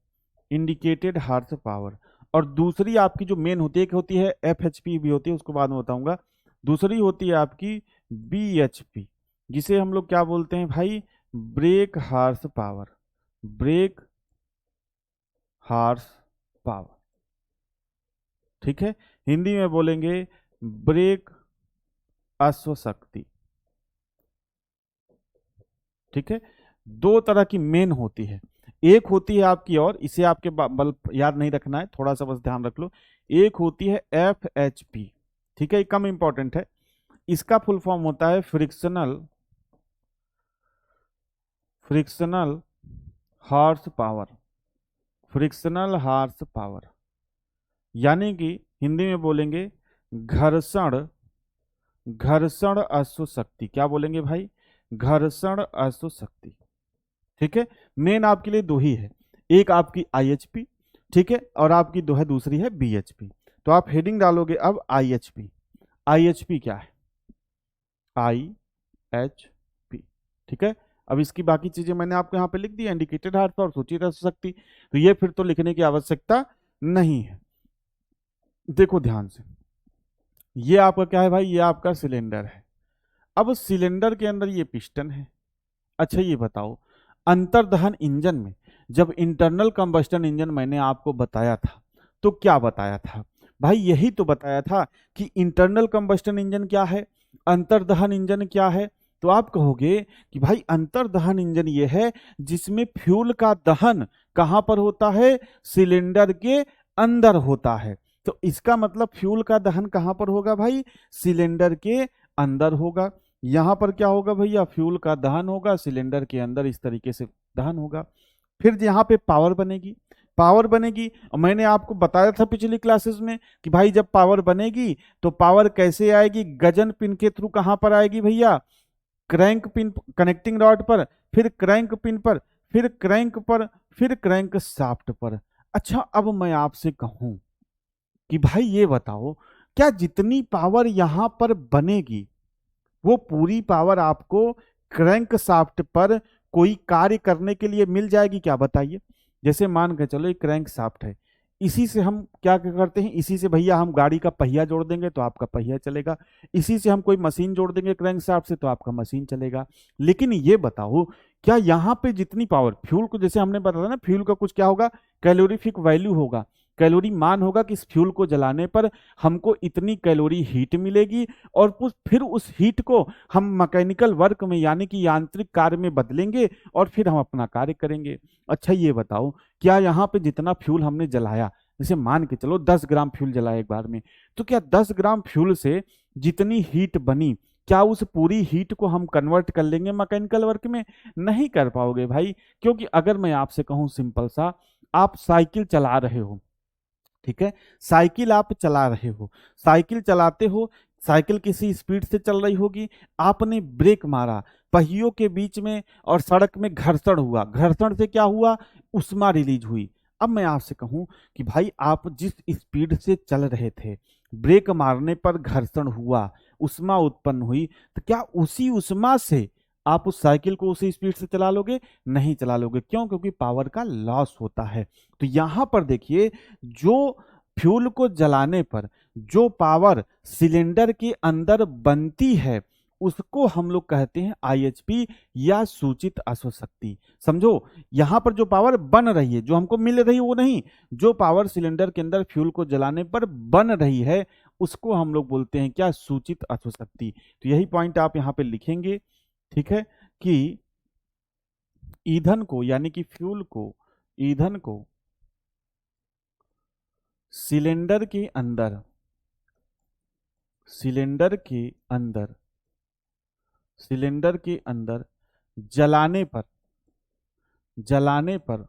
इंडिकेटेड हॉर्स पावर। और दूसरी आपकी जो मेन होती है, एक होती है FHP भी होती है, उसको बाद में बताऊंगा। दूसरी होती है आपकी BHP, जिसे हम लोग क्या बोलते हैं भाई, break horse power, break horse power, ठीक है। हिंदी में बोलेंगे ब्रेक अश्वशक्ति, ठीक है। 2 तरह की मेन होती है, एक होती है आपकी, और इसे आपके बल याद नहीं रखना है, थोड़ा सा बस ध्यान रख लो। एक होती है FHP, ठीक है, ये कम इंपॉर्टेंट है। इसका फुल फॉर्म होता है frictional, frictional horse power, frictional horse power, यानी कि हिंदी में बोलेंगे घर्षण, घर्षण अश्वशक्ति। क्या बोलेंगे भाई, घर्षण अश्वशक्ति, ठीक है। मेन आपके लिए 2 ही है, एक आपकी IHP, ठीक है, और आपकी है दूसरी है BHP। तो आप हेडिंग डालोगे अब IHP। IHP क्या है, IHP, ठीक है। अब इसकी बाकी चीजें मैंने आपको यहाँ पे लिख दी, इंडिकेटेड हॉर्स पावर, सूचित अश्वशक्ति, तो ये फिर तो लिखने की आवश्यकता नहीं है। देखो ध्यान से, ये आपका क्या है भाई, ये आपका सिलेंडर है। अब सिलेंडर के अंदर ये पिस्टन है। अच्छा ये बताओ, अंतर्दहन इंजन में जब इंटरनल कंबस्टन इंजन मैंने आपको बताया था तो क्या बताया था भाई, यही तो बताया था कि इंटरनल कंबस्टन इंजन क्या है, अंतर्दहन इंजन क्या है। तो आप कहोगे कि भाई अंतर्दहन इंजन ये है जिसमें फ्यूल का दहन कहां पर होता है, सिलेंडर के अंदर होता है। तो इसका मतलब फ्यूल का दहन कहां पर होगा भाई, सिलेंडर के अंदर होगा। यहां पर क्या होगा भैया, फ्यूल का दहन होगा सिलेंडर के अंदर, इस तरीके से दहन होगा। फिर यहाँ पे पावर बनेगी, पावर बनेगी। और मैंने आपको बताया था पिछली क्लासेस में कि भाई जब पावर बनेगी तो पावर कैसे आएगी, गजन पिन के थ्रू कहां पर आएगी भैया, क्रैंक पिन, कनेक्टिंग रॉड पर, फिर क्रैंक पिन पर, फिर क्रैंक पर, फिर क्रैंक शाफ्ट पर। अच्छा अब मैं आपसे कहूं कि भाई ये बताओ, क्या जितनी पावर यहां पर बनेगी वो पूरी पावर आपको क्रैंक शाफ्ट पर कोई कार्य करने के लिए मिल जाएगी क्या, बताइए। जैसे मान के चलो एक क्रैंक शाफ्ट है, इसी से हम क्या क्या करते हैं, इसी से भैया हम गाड़ी का पहिया जोड़ देंगे तो आपका पहिया चलेगा, इसी से हम कोई मशीन जोड़ देंगे क्रैंक शाफ्ट से तो आपका मशीन चलेगा। लेकिन ये बताओ, क्या यहाँ पे जितनी पावर फ्यूल को, जैसे हमने बताया ना, फ्यूल का कुछ क्या होगा, कैलोरीफिक वैल्यू होगा, कैलोरी मान होगा कि इस फ्यूल को जलाने पर हमको इतनी कैलोरी हीट मिलेगी, और फिर उस हीट को हम मैकेनिकल वर्क में यानी कि यांत्रिक कार्य में बदलेंगे और फिर हम अपना कार्य करेंगे। अच्छा ये बताओ, क्या यहाँ पे जितना फ्यूल हमने जलाया, जैसे मान के चलो 10 ग्राम फ्यूल जलाया एक बार में, तो क्या 10 ग्राम फ्यूल से जितनी हीट बनी, क्या उस पूरी हीट को हम कन्वर्ट कर लेंगे मैकेनिकल वर्क में? नहीं कर पाओगे भाई। क्योंकि अगर मैं आपसे कहूं सिंपल सा, आप साइकिल चला रहे हो, ठीक है, साइकिल आप चला रहे हो, साइकिल चलाते हो, साइकिल किसी स्पीड से चल रही होगी, आपने ब्रेक मारा, पहियों के बीच में और सड़क में घर्षण हुआ, घर्षण से क्या हुआ? उष्मा रिलीज हुई। अब मैं आपसे कहूं कि भाई आप जिस स्पीड से चल रहे थे, ब्रेक मारने पर घर्षण हुआ, उष्मा उत्पन्न हुई, तो क्या उसी उष्मा से आप उस साइकिल को उसी स्पीड से चला लोगे? नहीं चला लोगे। क्यों? क्योंकि पावर का लॉस होता है। तो यहां पर देखिए, जो फ्यूल को जलाने पर जो पावर सिलेंडर के अंदर बनती है, उसको हम लोग कहते हैं आईएचपी या सूचित अश्व शक्ति। समझो, यहां पर जो पावर बन रही है, जो हमको मिल रही है वो नहीं, जो पावर सिलेंडर के अंदर फ्यूल को जलाने पर बन रही है, उसको हम लोग बोलते हैं क्या? सूचित अश्व शक्ति। तो यही पॉइंट आप यहां पे लिखेंगे, ठीक है, कि ईंधन को यानी कि फ्यूल को, ईंधन को सिलेंडर के अंदर, सिलेंडर के अंदर, सिलेंडर के अंदर जलाने पर, जलाने पर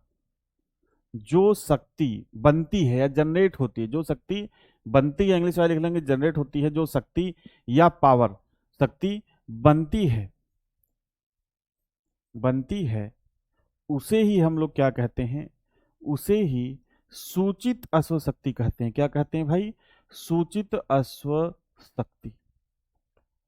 जो शक्ति बनती है या जनरेट होती है, जो शक्ति बनती है, इंग्लिश वाले लिख लेंगे जनरेट होती है, जो शक्ति या पावर, शक्ति बनती है, बनती है, उसे ही हम लोग क्या कहते हैं? उसे ही सूचित अश्व शक्ति कहते हैं। क्या कहते हैं भाई? सूचित अश्व शक्ति।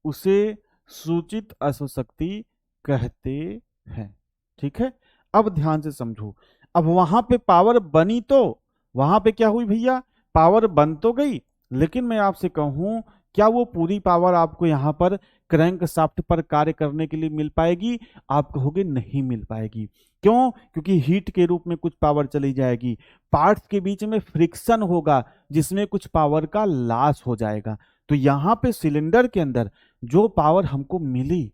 उसे सूचित अश्व शक्ति कहते हैं। ठीक है, अब ध्यान से समझो। अब वहां पे पावर बनी, तो वहां पे क्या हुई भैया? पावर बन तो गई, लेकिन मैं आपसे कहूं, क्या वो पूरी पावर आपको यहां पर क्रैंक शाफ्ट पर कार्य करने के लिए मिल पाएगी? आप कहोगे नहीं मिल पाएगी। क्यों? क्योंकि हीट के रूप में कुछ पावर चली जाएगी, पार्ट्स के बीच में फ्रिक्शन होगा, जिसमें कुछ पावर का लॉस हो जाएगा। तो यहां पे सिलेंडर के अंदर जो पावर हमको मिली,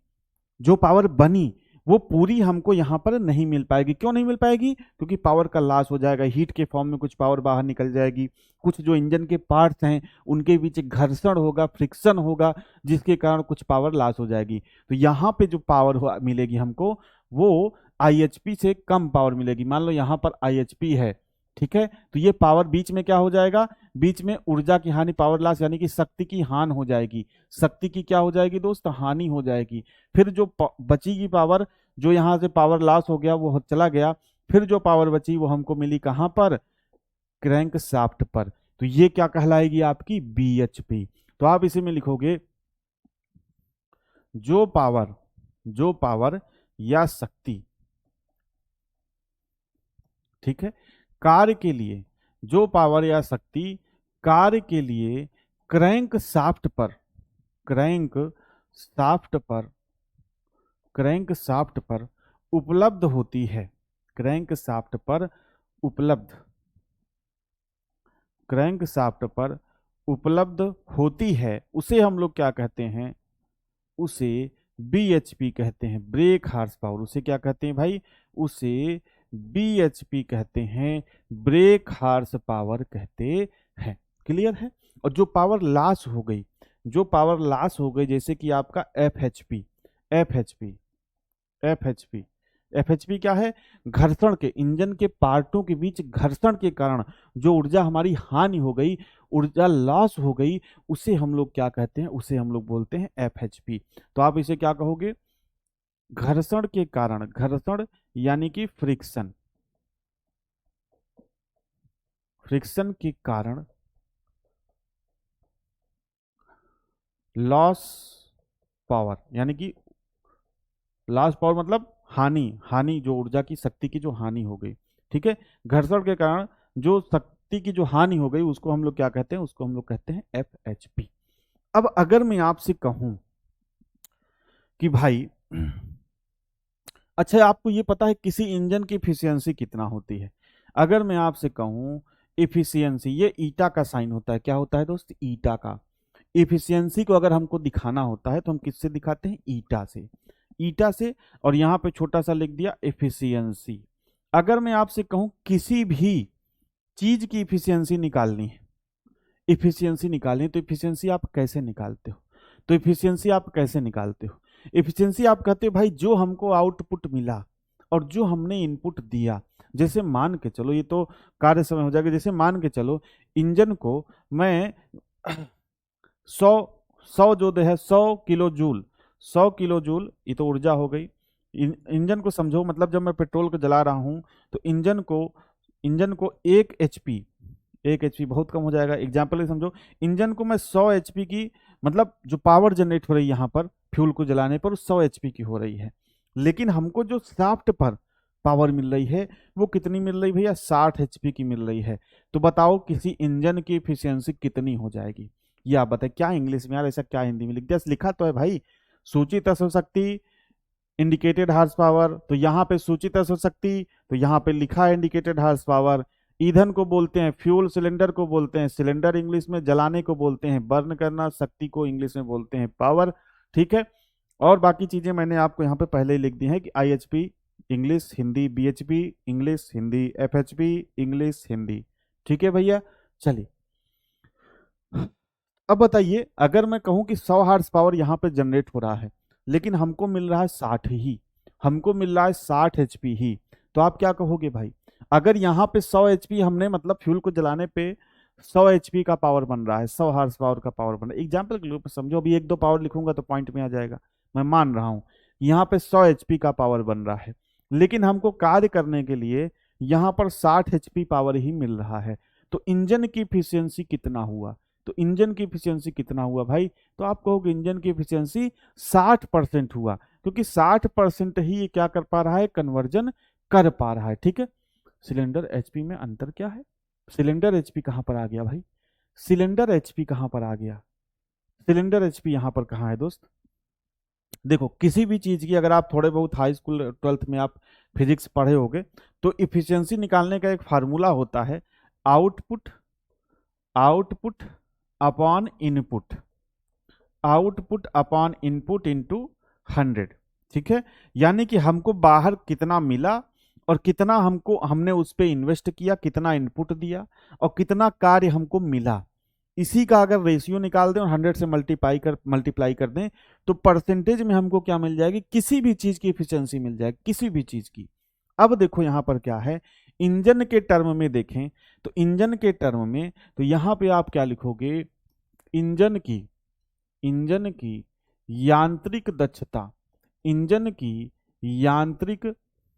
जो पावर बनी, वो पूरी हमको यहां पर नहीं मिल पाएगी। क्यों नहीं मिल पाएगी? क्योंकि पावर का लॉस हो जाएगा, हीट के फॉर्म में कुछ पावर बाहर निकल जाएगी, कुछ जो इंजन के पार्ट्स हैं उनके बीच घर्षण होगा, फ्रिक्शन होगा, जिसके कारण कुछ पावर लॉस हो जाएगी। तो यहां पे जो पावर मिलेगी हमको, वो आईएचपी से कम पावर मिलेगी। मान लो यहां पर आईएचपी है, ठीक है, तो ये पावर बीच में क्या हो जाएगा? बीच में ऊर्जा की हानि, पावर लॉस, यानी कि शक्ति की हानि हो जाएगी। शक्ति की क्या हो जाएगी दोस्त? हानि हो जाएगी। फिर जो बचेगी पावर, जो यहां से पावर लॉस हो गया वो चला गया, फिर जो पावर बची वो हमको मिली कहां पर? क्रैंक शाफ्ट पर। तो ये क्या कहलाएगी? आपकी बीएचपी। तो आप इसी में लिखोगे, जो पावर, जो पावर या शक्ति, ठीक है, कार्य के लिए, जो पावर या शक्ति कार्य के लिए क्रैंक शाफ्ट पर, क्रैंक शाफ्ट पर, क्रैंक शाफ्ट पर उपलब्ध होती है, क्रैंक शाफ्ट पर उपलब्ध, क्रैंक शाफ्ट पर उपलब्ध होती है, उसे हम लोग क्या कहते हैं? उसे बीएचपी कहते हैं, ब्रेक हार्स पावर। उसे क्या कहते हैं भाई? उसे बीएचपी कहते हैं, ब्रेक हार्स पावर कहते हैं। क्लियर है? और जो पावर लॉस हो गई, जो पावर लॉस हो गई, जैसे कि आपका एफएचपी, एफएचपी, एफएचपी, एफएचपी क्या है? घर्षण के, इंजन के पार्टों के बीच घर्षण के कारण जो ऊर्जा हमारी हानि हो गई, ऊर्जा लॉस हो गई, उसे हम लोग क्या कहते हैं? उसे हम लोग बोलते हैं एफएचपी। तो आप इसे क्या कहोगे? घर्षण के कारण, घर्षण यानी कि फ्रिक्शन, फ्रिक्शन के कारण लॉस पावर, यानी कि लॉस पावर मतलब हानि, हानि जो ऊर्जा की, शक्ति की जो हानि हो गई, ठीक है, घर्षण के कारण जो शक्ति की जो हानि हो गई, उसको हम लोग क्या कहते हैं? उसको हम लोग कहते हैं एफएचपी। अब अगर मैं आपसे कहूं कि भाई अच्छा, आपको ये पता है किसी इंजन की इफिशियंसी कितना होती है? अगर मैं आपसे कहूं इफिशियंसी, ये ईटा का साइन होता है। क्या होता है दोस्त? ईटा का। इफिशियंसी को अगर हमको दिखाना होता है तो हम किससे दिखाते हैं? ईटा से, ईटा से। और यहां पे छोटा सा लिख दिया एफिशिएंसी। अगर मैं आपसे कहूं किसी भी चीज की इफिशियंसी निकालनी है, इफिशियंसी निकालनी है, तो इफिशियंसी आप कैसे निकालते हो? तो इफिशियंसी आप कैसे निकालते हो? इफिशियंसी आप कहते हो भाई जो हमको आउटपुट मिला और जो हमने इनपुट दिया, जैसे मान के चलो, ये तो कार्य समय हो जाएगा, जैसे मान के चलो इंजन को मैं 100 जो है 100 किलो जूल, 100 किलो जूल, ये तो ऊर्जा हो गई। इंजन को समझो, मतलब जब मैं पेट्रोल को जला रहा हूं तो इंजन को 1 HP, 1 HP बहुत कम हो जाएगा, एग्जाम्पल ही समझो, इंजन को मैं 100 HP की, मतलब जो पावर जनरेट हो रही है यहाँ पर फ्यूल को जलाने पर 100 HP की हो रही है, लेकिन हमको जो शाफ्ट पर पावर मिल रही है वो कितनी मिल रही भैया? 60 HP की मिल रही है। तो बताओ किसी इंजन की इफिशियंसी कितनी हो जाएगी? ये आप बताए। क्या इंग्लिश में यार, ऐसा क्या हिंदी में लिख दिया? लिखा तो है भाई सूचित अश्व शक्ति, इंडिकेटेड हार्स पावर, तो यहाँ पे सूचित अश्व शक्ति, तो यहाँ पे लिखा है इंडिकेटेड हार्स पावर। ईंधन को बोलते हैं फ्यूल, सिलेंडर को बोलते हैं सिलेंडर इंग्लिश में, जलाने को बोलते हैं बर्न करना, शक्ति को इंग्लिश में बोलते हैं पावर। ठीक है, और बाकी चीजें मैंने आपको यहाँ पे पहले ही लिख दी है कि IHP English Hindi, BHP English Hindi, FHP English Hindi. ठीक है भैया, चलिए अब बताइए, अगर मैं कहूं कि 100 हार्स पावर यहाँ पे जनरेट हो रहा है लेकिन हमको मिल रहा है 60 ही, हमको मिल रहा है 60 HP ही, तो आप क्या कहोगे भाई? अगर यहाँ पे 100 HP हमने, मतलब फ्यूल को जलाने पे 100 HP का पावर बन रहा है, 100 हार्स पावर का पावर बन रहा है, एग्जाम्पल के लिए समझो, अभी एक दो पावर लिखूंगा तो पॉइंट में आ जाएगा, मैं मान रहा हूं यहाँ पे 100 HP का पावर बन रहा है, लेकिन हमको कार्य करने के लिए यहाँ पर 60 HP पावर ही मिल रहा है, तो इंजन की इफिशियंसी कितना हुआ? तो इंजन की इफिशियंसी कितना हुआ भाई? तो आप कहोगे इंजन की इफिशियंसी 60% हुआ, क्योंकि 60% ही ये क्या कर पा रहा है? कन्वर्जन कर पा रहा है। ठीक है, सिलेंडर HP में अंतर क्या है? सिलेंडर HP कहां पर आ गया भाई? सिलेंडर HP कहां पर आ गया? सिलेंडर HP यहां पर कहां है दोस्त? देखो, किसी भी चीज की, अगर आप थोड़े बहुत हाई स्कूल 12th में आप फिजिक्स पढ़े होगे, तो इफिशियंसी निकालने का एक फार्मूला होता है, output output upon input, output upon input into 100। ठीक है, यानी कि हमको बाहर कितना मिला और कितना हमने उस पर इन्वेस्ट किया, कितना इनपुट दिया और कितना कार्य हमको मिला, इसी का अगर रेशियो निकाल दें और 100 से मल्टीप्लाई कर दें तो परसेंटेज में हमको क्या मिल जाएगी? किसी भी चीज की इफिशियंसी मिल जाएगी, किसी भी चीज की। अब देखो यहां पर क्या है, इंजन के टर्म में देखें तो इंजन के टर्म में, तो यहां पे आप क्या लिखोगे? इंजन की यांत्रिक दक्षता, इंजन की यांत्रिक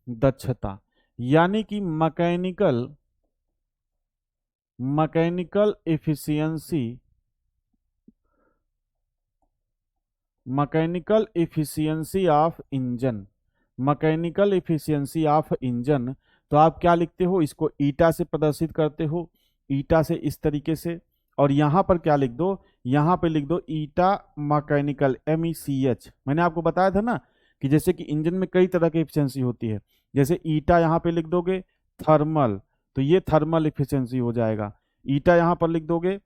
दक्षता, यानी कि mechanical efficiency, mechanical efficiency of engine, mechanical efficiency of engine. तो आप क्या लिखते हो? इसको ईटा से प्रदर्शित करते हो, ईटा से इस तरीके से, और यहां पर क्या लिख दो? यहां पे लिख दो ईटा मैकेनिकल, MECH। मैंने आपको बताया था ना कि जैसे कि इंजन में कई तरह की एफिशिएंसी होती है, जैसे ईटा यहां पे लिख दोगे थर्मल, तो ये थर्मल एफिशिएंसी हो जाएगा। ईटा यहां पर लिख दोगे,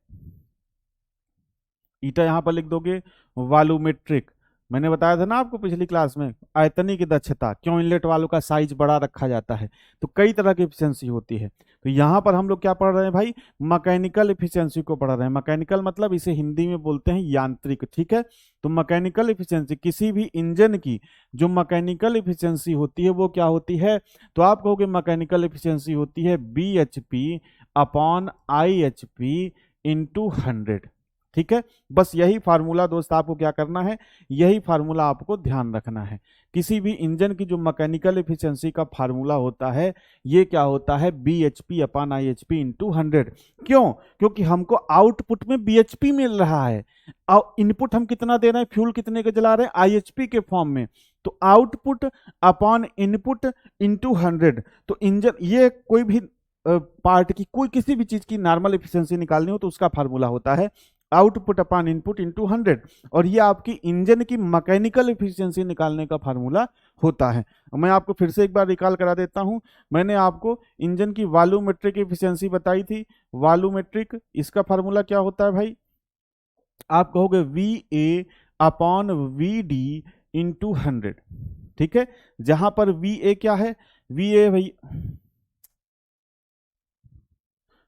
ईटा यहां पर लिख दोगे वॉल्यूमेट्रिक। मैंने बताया था ना आपको पिछली क्लास में, आयतनिक दक्षता, क्यों इनलेट वालों का साइज बड़ा रखा जाता है, तो कई तरह की एफिशिएंसी होती है। तो यहां पर हम लोग क्या पढ़ रहे हैं भाई? मैकेनिकल एफिशिएंसी को पढ़ रहे हैं। मैकेनिकल मतलब इसे हिंदी में बोलते हैं यांत्रिक। ठीक है, तो मैकेनिकल एफिशिएंसी, किसी भी इंजन की जो मैकेनिकल एफिशिएंसी होती है वो क्या होती है? तो आप कहोगे मैकेनिकल एफिशिएंसी होती है BHP अपॉन IHP इंटू 100। ठीक है, बस यही फार्मूला दोस्त आपको क्या करना है, यही फार्मूला आपको ध्यान रखना है। किसी भी इंजन की जो मैकेनिकल एफिशिएंसी का फार्मूला होता है ये क्या होता है? BHP upon IHP into 100। क्यों? क्योंकि हमको आउटपुट में BHP मिल रहा है और इनपुट हम कितना दे रहे हैं, फ्यूल कितने का जला रहे हैं? IHP के फॉर्म में। तो आउटपुट अपॉन इनपुट इंटू 100, तो इंजन, ये कोई भी पार्ट की, कोई किसी भी चीज की नॉर्मल एफिशिएंसी निकालनी हो तो उसका फार्मूला होता है आउटपुट अपॉन इनपुट इंटू 100, और ये आपकी इंजन की मैकेनिकल एफिशिएंसी निकालने का फार्मूला होता है। मैं आपको फिर से एक बार रिकॉल करा देता हूं, मैंने आपको इंजन की वॉल्यूमेट्रिक एफिशिएंसी बताई थी। वॉल्यूमेट्रिक, इसका फार्मूला क्या होता है भाई? आप कहोगे VA अपॉन VD इंटू 100। ठीक है, जहां पर VA क्या है? VA भाई,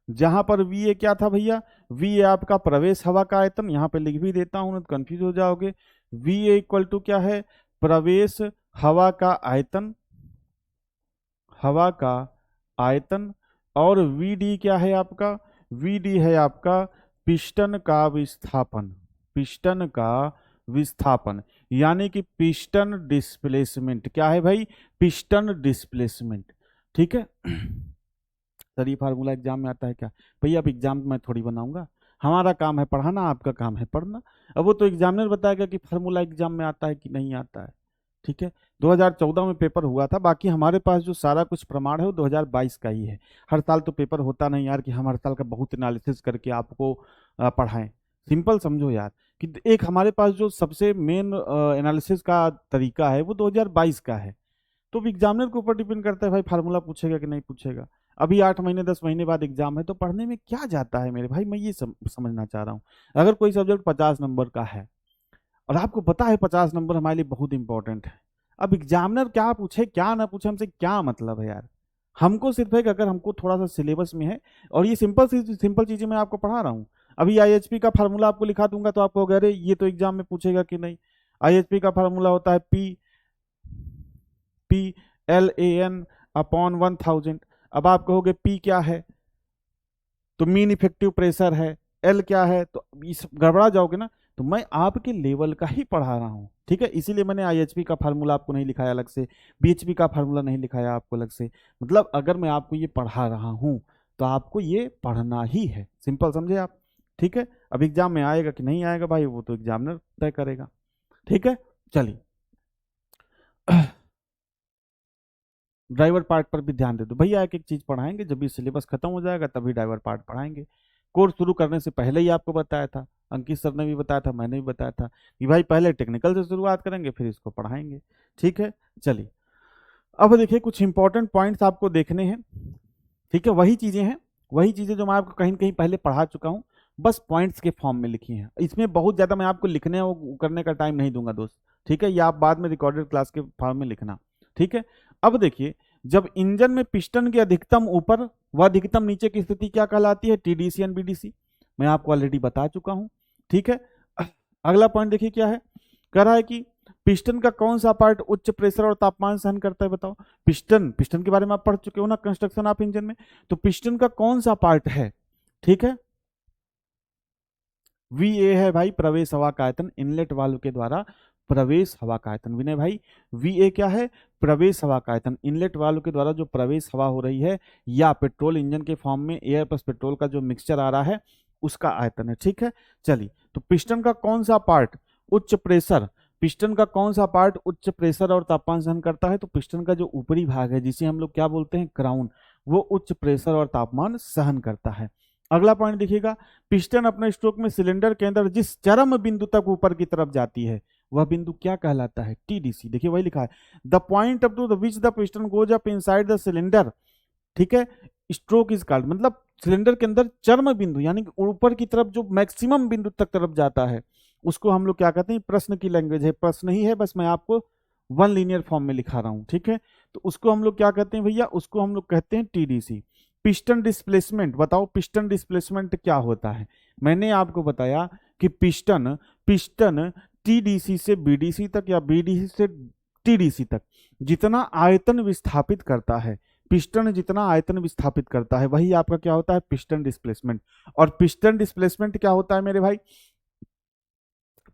जहां पर VA क्या था भैया? V है आपका प्रवेश हवा का आयतन, यहाँ पे लिख भी देता हूँ, कंफ्यूज हो जाओगे। V ए इक्वल टू क्या है, प्रवेश हवा का आयतन, हवा का आयतन। और Vd क्या है आपका, Vd है आपका पिस्टन का विस्थापन, पिस्टन का विस्थापन, यानी कि पिस्टन डिस्प्लेसमेंट। क्या है भाई, पिस्टन डिस्प्लेसमेंट। ठीक है। सर ये फार्मूला एग्जाम में आता है क्या? भैया अब एग्जाम में थोड़ी बनाऊंगा, हमारा काम है पढ़ाना, आपका काम है पढ़ना। अब वो तो एग्जामिनर बताएगा कि फार्मूला एग्जाम में आता है कि नहीं आता है। ठीक है। 2014 में पेपर हुआ था, बाकी हमारे पास जो सारा कुछ प्रमाण है वो 2022 का ही है। हर साल तो पेपर होता नहीं यार कि हम हर साल का बहुत एनालिसिस करके आपको पढ़ाएं। सिंपल समझो यार कि एक हमारे पास जो सबसे मेन एनालिसिस का तरीका है वो 2022 का है। तो एग्जामिनर के ऊपर डिपेंड करता है भाई, फार्मूला पूछेगा कि नहीं पूछेगा। अभी 8 महीने 10 महीने बाद एग्जाम है, तो पढ़ने में क्या जाता है मेरे भाई, मैं ये समझना चाह रहा हूँ। अगर कोई सब्जेक्ट 50 नंबर का है और आपको पता है 50 नंबर हमारे लिए बहुत इंपॉर्टेंट है, अब एग्जामिनर क्या पूछे क्या ना पूछे हमसे क्या मतलब है यार। हमको सिर्फ है कि अगर हमको थोड़ा सा सिलेबस में है, और ये सिंपल चीजें मैं आपको पढ़ा रहा हूँ। अभी आईएचपी का फार्मूला आपको लिखा दूंगा तो आपको अरे ये तो एग्जाम में पूछेगा कि नहीं। आईएचपी का फार्मूला होता है P/LAN/1000। अब आप कहोगे P क्या है, तो मीन इफेक्टिव प्रेशर है। L क्या है, तो इस गड़बड़ा जाओगे ना। तो मैं आपके लेवल का ही पढ़ा रहा हूँ, ठीक है। इसीलिए मैंने आईएचपी का फार्मूला आपको नहीं लिखाया अलग से, बीएचपी का फार्मूला नहीं लिखाया आपको अलग से। मतलब अगर मैं आपको ये पढ़ा रहा हूँ तो आपको ये पढ़ना ही है, सिंपल समझे आप। ठीक है। अब एग्जाम में आएगा कि नहीं आएगा भाई, वो तो एग्जामिनर तय करेगा। ठीक है। चलिए ड्राइवर पार्ट पर भी ध्यान दे दो भैया, एक एक चीज पढ़ाएंगे, जब भी सिलेबस खत्म हो जाएगा तभी ड्राइवर पार्ट पढ़ाएंगे। कोर्स शुरू करने से पहले ही आपको बताया था, अंकित सर ने भी बताया था, मैंने भी बताया था कि भाई पहले टेक्निकल से शुरुआत करेंगे फिर इसको पढ़ाएंगे। ठीक है। चलिए अब देखिए कुछ इंपॉर्टेंट पॉइंट्स आपको देखने हैं। ठीक है, वही चीजें हैं, वही चीजें जो मैं आपको कहीं न कहीं पहले पढ़ा चुका हूं, बस पॉइंट्स के फॉर्म में लिखी हैं। इसमें बहुत ज्यादा मैं आपको लिखने वो करने का टाइम नहीं दूंगा दोस्त। ठीक है, ये आप बाद में रिकॉर्डेड क्लास के फॉर्म में लिखना। ठीक है। अब देखिए, जब इंजन में पिस्टन के अधिकतम ऊपर व अधिकतम नीचे की स्थिति क्या कहलाती है, टीडीसी एंड बीडीसी, मैं आपको ऑलरेडी बता चुका हूं। ठीक है। अगला पॉइंट देखिए क्या है, कह रहा है कि पिस्टन का कौन सा पार्ट उच्च प्रेशर और तापमान सहन करता है, बताओ। पिस्टन पिस्टन के बारे में आप पढ़ चुके हो ना कंस्ट्रक्शन ऑफ इंजन में, तो पिस्टन का कौन सा पार्ट है। ठीक है। वी ए है भाई प्रवेश हवा का आयतन, इनलेट वाल्व के द्वारा प्रवेश हवा का आयतन। विनय भाई वी ए क्या है, प्रवेश हवा का आयतन, इनलेट वाल्व के द्वारा जो प्रवेश हवा हो रही है या पेट्रोल इंजन के फॉर्म में एयर प्लस पेट्रोल का जो मिक्सचर आ रहा है उसका आयतन है। ठीक है। चलिए, तो पिस्टन का कौन सा पार्ट उच्च प्रेशर, पिस्टन का कौन सा पार्ट उच्च प्रेशर और तापमान सहन करता है, तो पिस्टन का जो ऊपरी भाग है जिसे हम लोग क्या बोलते हैं क्राउन, वो उच्च प्रेशर और तापमान सहन करता है। अगला पॉइंट देखिएगा, पिस्टन अपने स्ट्रोक में सिलेंडर के अंदर जिस चरम बिंदु तक ऊपर की तरफ जाती है वह बिंदु क्या कहलाता है, टीडीसी। देखिए वही लिखा है, the point up to the which the piston goes up inside the cylinder. ठीक है। स्ट्रोक इज कॉल्ड, मतलब सिलेंडर के अंदर चरम बिंदु यानी कि ऊपर की तरफ जो मैक्सिमम बिंदु तक तरफ जाता है उसको हम लोग क्या कहते हैं, प्रश्न की लैंग्वेज है, प्रश्न ही है, बस मैं आपको वन लीनियर फॉर्म में लिखा रहा हूं। ठीक है। तो उसको हम लोग क्या कहते हैं भैया, उसको हम लोग कहते हैं टीडीसी। पिस्टन डिस्प्लेसमेंट, बताओ पिस्टन डिस्प्लेसमेंट क्या होता है। मैंने आपको बताया कि पिस्टन पिस्टन टीडीसी से बीडीसी तक या बीडीसी से टीडीसी तक जितना आयतन विस्थापित करता है, पिस्टन जितना आयतन विस्थापित करता है वही आपका क्या होता है, पिस्टन डिस्प्लेसमेंट। और पिस्टन डिस्प्लेसमेंट क्या होता है मेरे भाई,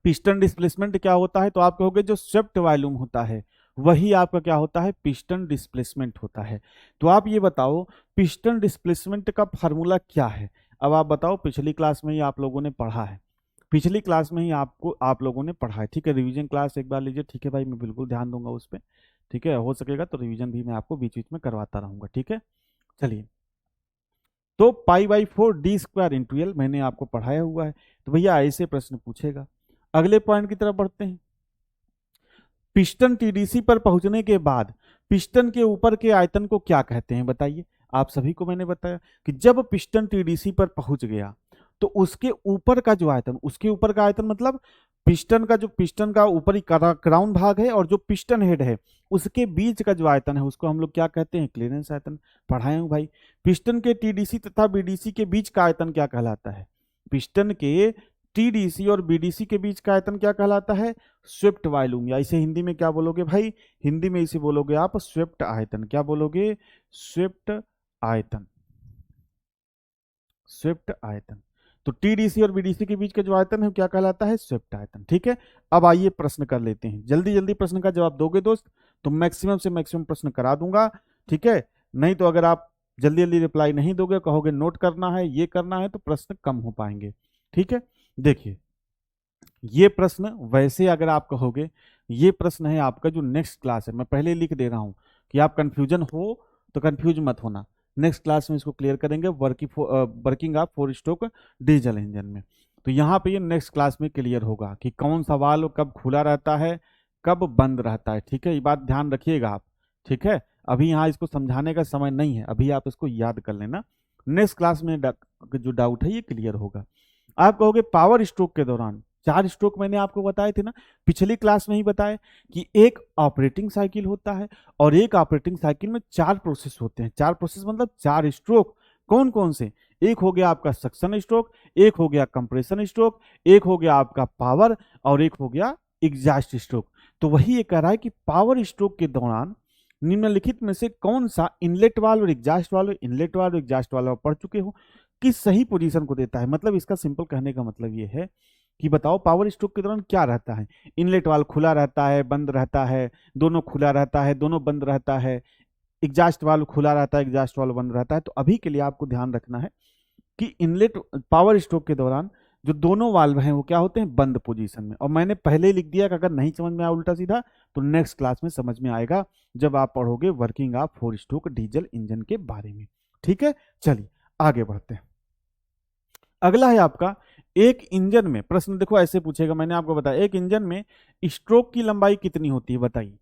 पिस्टन डिस्प्लेसमेंट क्या होता है, तो आप कहोगे जो स्वेप्ट वॉल्यूम होता है वही आपका क्या होता है, पिस्टन डिस्प्लेसमेंट होता है। तो आप ये बताओ पिस्टन डिस्प्लेसमेंट का फार्मूला क्या है। अब आप बताओ, पिछली क्लास में ही आप लोगों ने पढ़ा है, पिछली क्लास में ही आप लोगों ने पढ़ा है। ठीक है, रिवीजन क्लास एक बार लीजिए। ठीक है भाई, मैं बिल्कुल ध्यान दूंगा उस पर। ठीक है, हो सकेगा तो रिवीजन भी मैं आपको बीच बीच में करवाता रहूंगा। ठीक है। चलिए, तो π/4d² × L मैंने आपको पढ़ाया हुआ है, तो भैया ऐसे प्रश्न पूछेगा। अगले पॉइंट की तरफ बढ़ते हैं। पिस्टन टीडीसी पर पहुंचने के बाद पिस्टन के ऊपर के आयतन को क्या कहते हैं, बताइए। आप सभी को मैंने बताया कि जब पिस्टन टीडीसी पर पहुंच गया तो उसके ऊपर का जो आयतन, उसके ऊपर का आयतन मतलब पिस्टन का ऊपरी क्राउन भाग है और जो पिस्टन हेड है उसके बीच का जो आयतन है उसको हम लोग क्या कहते हैं, क्लीयरेंस आयतन। पढ़ाए हूं भाई। पिस्टन के टीडीसी तथा बीडीसी के बीच का आयतन क्या कहलाता है, पिस्टन के टीडीसी और बीडीसी के बीच का आयतन क्या कहलाता है? स्वेप्ट वॉल्यूम, या इसे हिंदी में क्या बोलोगे भाई? हिंदी में इसे बोलोगे आप स्वेप्ट आयतन। क्या बोलोगे? स्वेप्ट आयतन, स्वेप्ट आयतन। तो टीडीसी और बीडीसी के बीच का जो आयतन है क्या कहलाता है? स्वेप्ट आयतन। ठीक है, अब आइए प्रश्न कर लेते हैं। जल्दी जल्दी प्रश्न का जवाब दोगे दोस्त तो मैक्सिमम से मैक्सिमम प्रश्न करा दूंगा। ठीक है, नहीं तो अगर आप जल्दी जल्दी रिप्लाई नहीं दोगे, कहोगे नोट करना है, ये करना है, तो प्रश्न कम हो पाएंगे। ठीक है, देखिए ये प्रश्न वैसे अगर आप कहोगे, ये प्रश्न है आपका जो नेक्स्ट क्लास है, मैं पहले लिख दे रहा हूं कि आप कंफ्यूजन हो तो कंफ्यूज मत होना, नेक्स्ट क्लास में इसको क्लियर करेंगे working of 4 stroke diesel engine में। तो यहाँ पे ये नेक्स्ट क्लास में क्लियर होगा कि कौन सा वाल्व कब खुला रहता है, कब बंद रहता है। ठीक है, ये बात ध्यान रखिएगा आप। ठीक है, अभी यहाँ इसको समझाने का समय नहीं है, अभी आप इसको याद कर लेना, नेक्स्ट क्लास में जो डाउट है ये क्लियर होगा। आप कहोगे पावर स्ट्रोक के दौरान 4 स्ट्रोक मैंने आपको बताए थे ना, पिछली क्लास में ही बताए कि एक ऑपरेटिंग साइकिल होता है और एक ऑपरेटिंग साइकिल में 4 प्रोसेस होते हैं। 4 प्रोसेस मतलब 4 स्ट्रोक। कौन कौन से? एक हो गया आपका सक्शन स्ट्रोक, एक हो गया कंप्रेशन स्ट्रोक, एक हो गया आपका पावर, और एक हो गया एग्जॉस्ट स्ट्रोक। तो वही ये कह रहा है कि पावर स्ट्रोक के दौरान निम्नलिखित में से कौन सा इनलेट वाल्व और एग्जॉस्ट वाल्व, इनलेट वाल्व और एग्जॉस्ट वाल्व पढ़ चुके हो, किस सही पोजीशन को देता है। मतलब इसका सिंपल कहने का मतलब ये है कि बताओ पावर स्ट्रोक के दौरान क्या रहता है? इनलेट वाल्व खुला रहता है, बंद रहता है, दोनों खुला रहता है, दोनों बंद रहता है, एग्जॉस्ट वाल्व खुला रहता है, एग्जॉस्ट वाल्व बंद रहता है। तो अभी के लिए आपको ध्यान रखना है कि इनलेट पावर स्ट्रोक के दौरान जो दोनों वाल्व हैं वो क्या होते हैं? बंद पोजीशन में। और मैंने पहले ही लिख दिया कि अगर नहीं समझ में आया उल्टा सीधा तो नेक्स्ट क्लास में समझ में आएगा जब आप पढ़ोगे working of 4 stroke diesel engine के बारे में। ठीक है, चलिए आगे बढ़ते हैं। अगला है आपका एक इंजन में, प्रश्न देखो ऐसे पूछेगा, मैंने आपको बताया एक इंजन में स्ट्रोक की लंबाई कितनी होती है बताइए।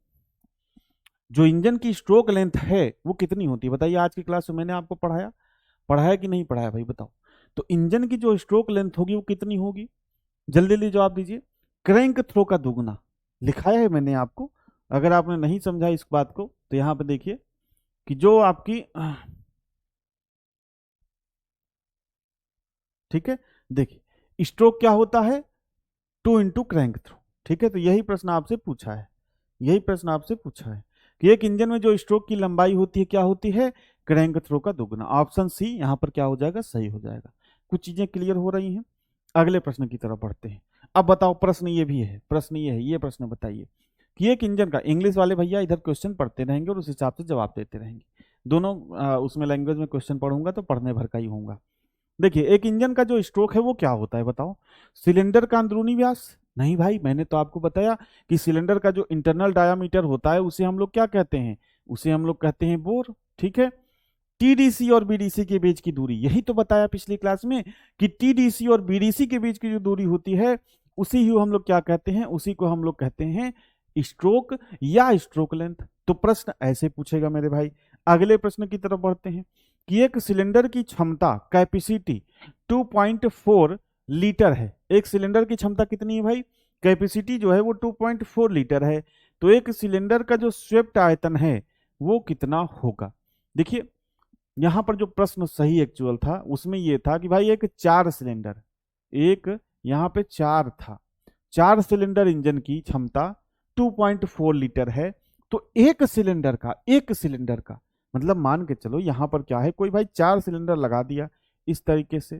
जो इंजन की स्ट्रोक लेंथ है वो कितनी होती है बताइए। आज की क्लास में मैंने आपको पढ़ाया कि नहीं पढ़ाया भाई बताओ। तो इंजन की जो स्ट्रोक लेंथ होगी वो कितनी होगी? जल्दी जल्दी जवाब दीजिए। क्रैंक थ्रो का दुगना लिखाया है मैंने आपको। अगर आपने नहीं समझा इस बात को तो यहां पे देखिए कि जो आपकी, ठीक है, देखिए स्ट्रोक क्या होता है? 2 इंटू क्रैंक थ्रो। ठीक है, तो यही प्रश्न आपसे पूछा है, यही प्रश्न आपसे पूछा है कि एक इंजन में जो स्ट्रोक की लंबाई होती है क्या होती है? क्रैंक थ्रो का दुगना। ऑप्शन सी यहां पर क्या हो जाएगा? सही हो जाएगा। कुछ चीजें क्लियर हो रही हैं। अगले प्रश्न की तरफ बढ़ते हैं। अब बताओ प्रश्न ये भी है, प्रश्न ये है, ये प्रश्न बताइए कि एक इंजन का, इंग्लिश वाले भैया इधर क्वेश्चन पढ़ते रहेंगे और उस हिसाब से जवाब देते रहेंगे। दोनों उसमें लैंग्वेज में क्वेश्चन पढ़ूंगा तो पढ़ने भर का ही होऊंगा। देखिए एक इंजन का जो स्ट्रोक है वो क्या होता है बताओ। सिलेंडर का अंदरूनी व्यास? नहीं भाई, मैंने तो आपको बताया कि सिलेंडर का जो इंटरनल डायामीटर होता है उसे हम लोग क्या कहते हैं? उसे हम लोग कहते हैं बोर। ठीक है, टीडीसी और बीडीसी के बीच की दूरी, यही तो बताया पिछली क्लास में कि टीडीसी और बीडीसी के बीच की जो दूरी होती है उसी ही हम लोग क्या कहते हैं? उसी को हम लोग कहते हैं स्ट्रोक या स्ट्रोक लेंथ। तो प्रश्न ऐसे पूछेगा मेरे भाई। अगले प्रश्न की तरफ बढ़ते हैं कि एक सिलेंडर की क्षमता कैपेसिटी 2.4 लीटर है। एक सिलेंडर की क्षमता कितनी है भाई? कैपेसिटी जो है वो 2.4 लीटर है। तो एक सिलेंडर का जो स्वेप्ट आयतन है वो कितना होगा? देखिए यहां पर जो प्रश्न सही एक्चुअल था उसमें यह था कि भाई एक 4 सिलेंडर, एक यहां पे 4 था, 4 सिलेंडर इंजन की क्षमता 2.4 लीटर है। तो एक सिलेंडर का मतलब मान के चलो यहां पर क्या है, कोई भाई 4 सिलेंडर लगा दिया इस तरीके से,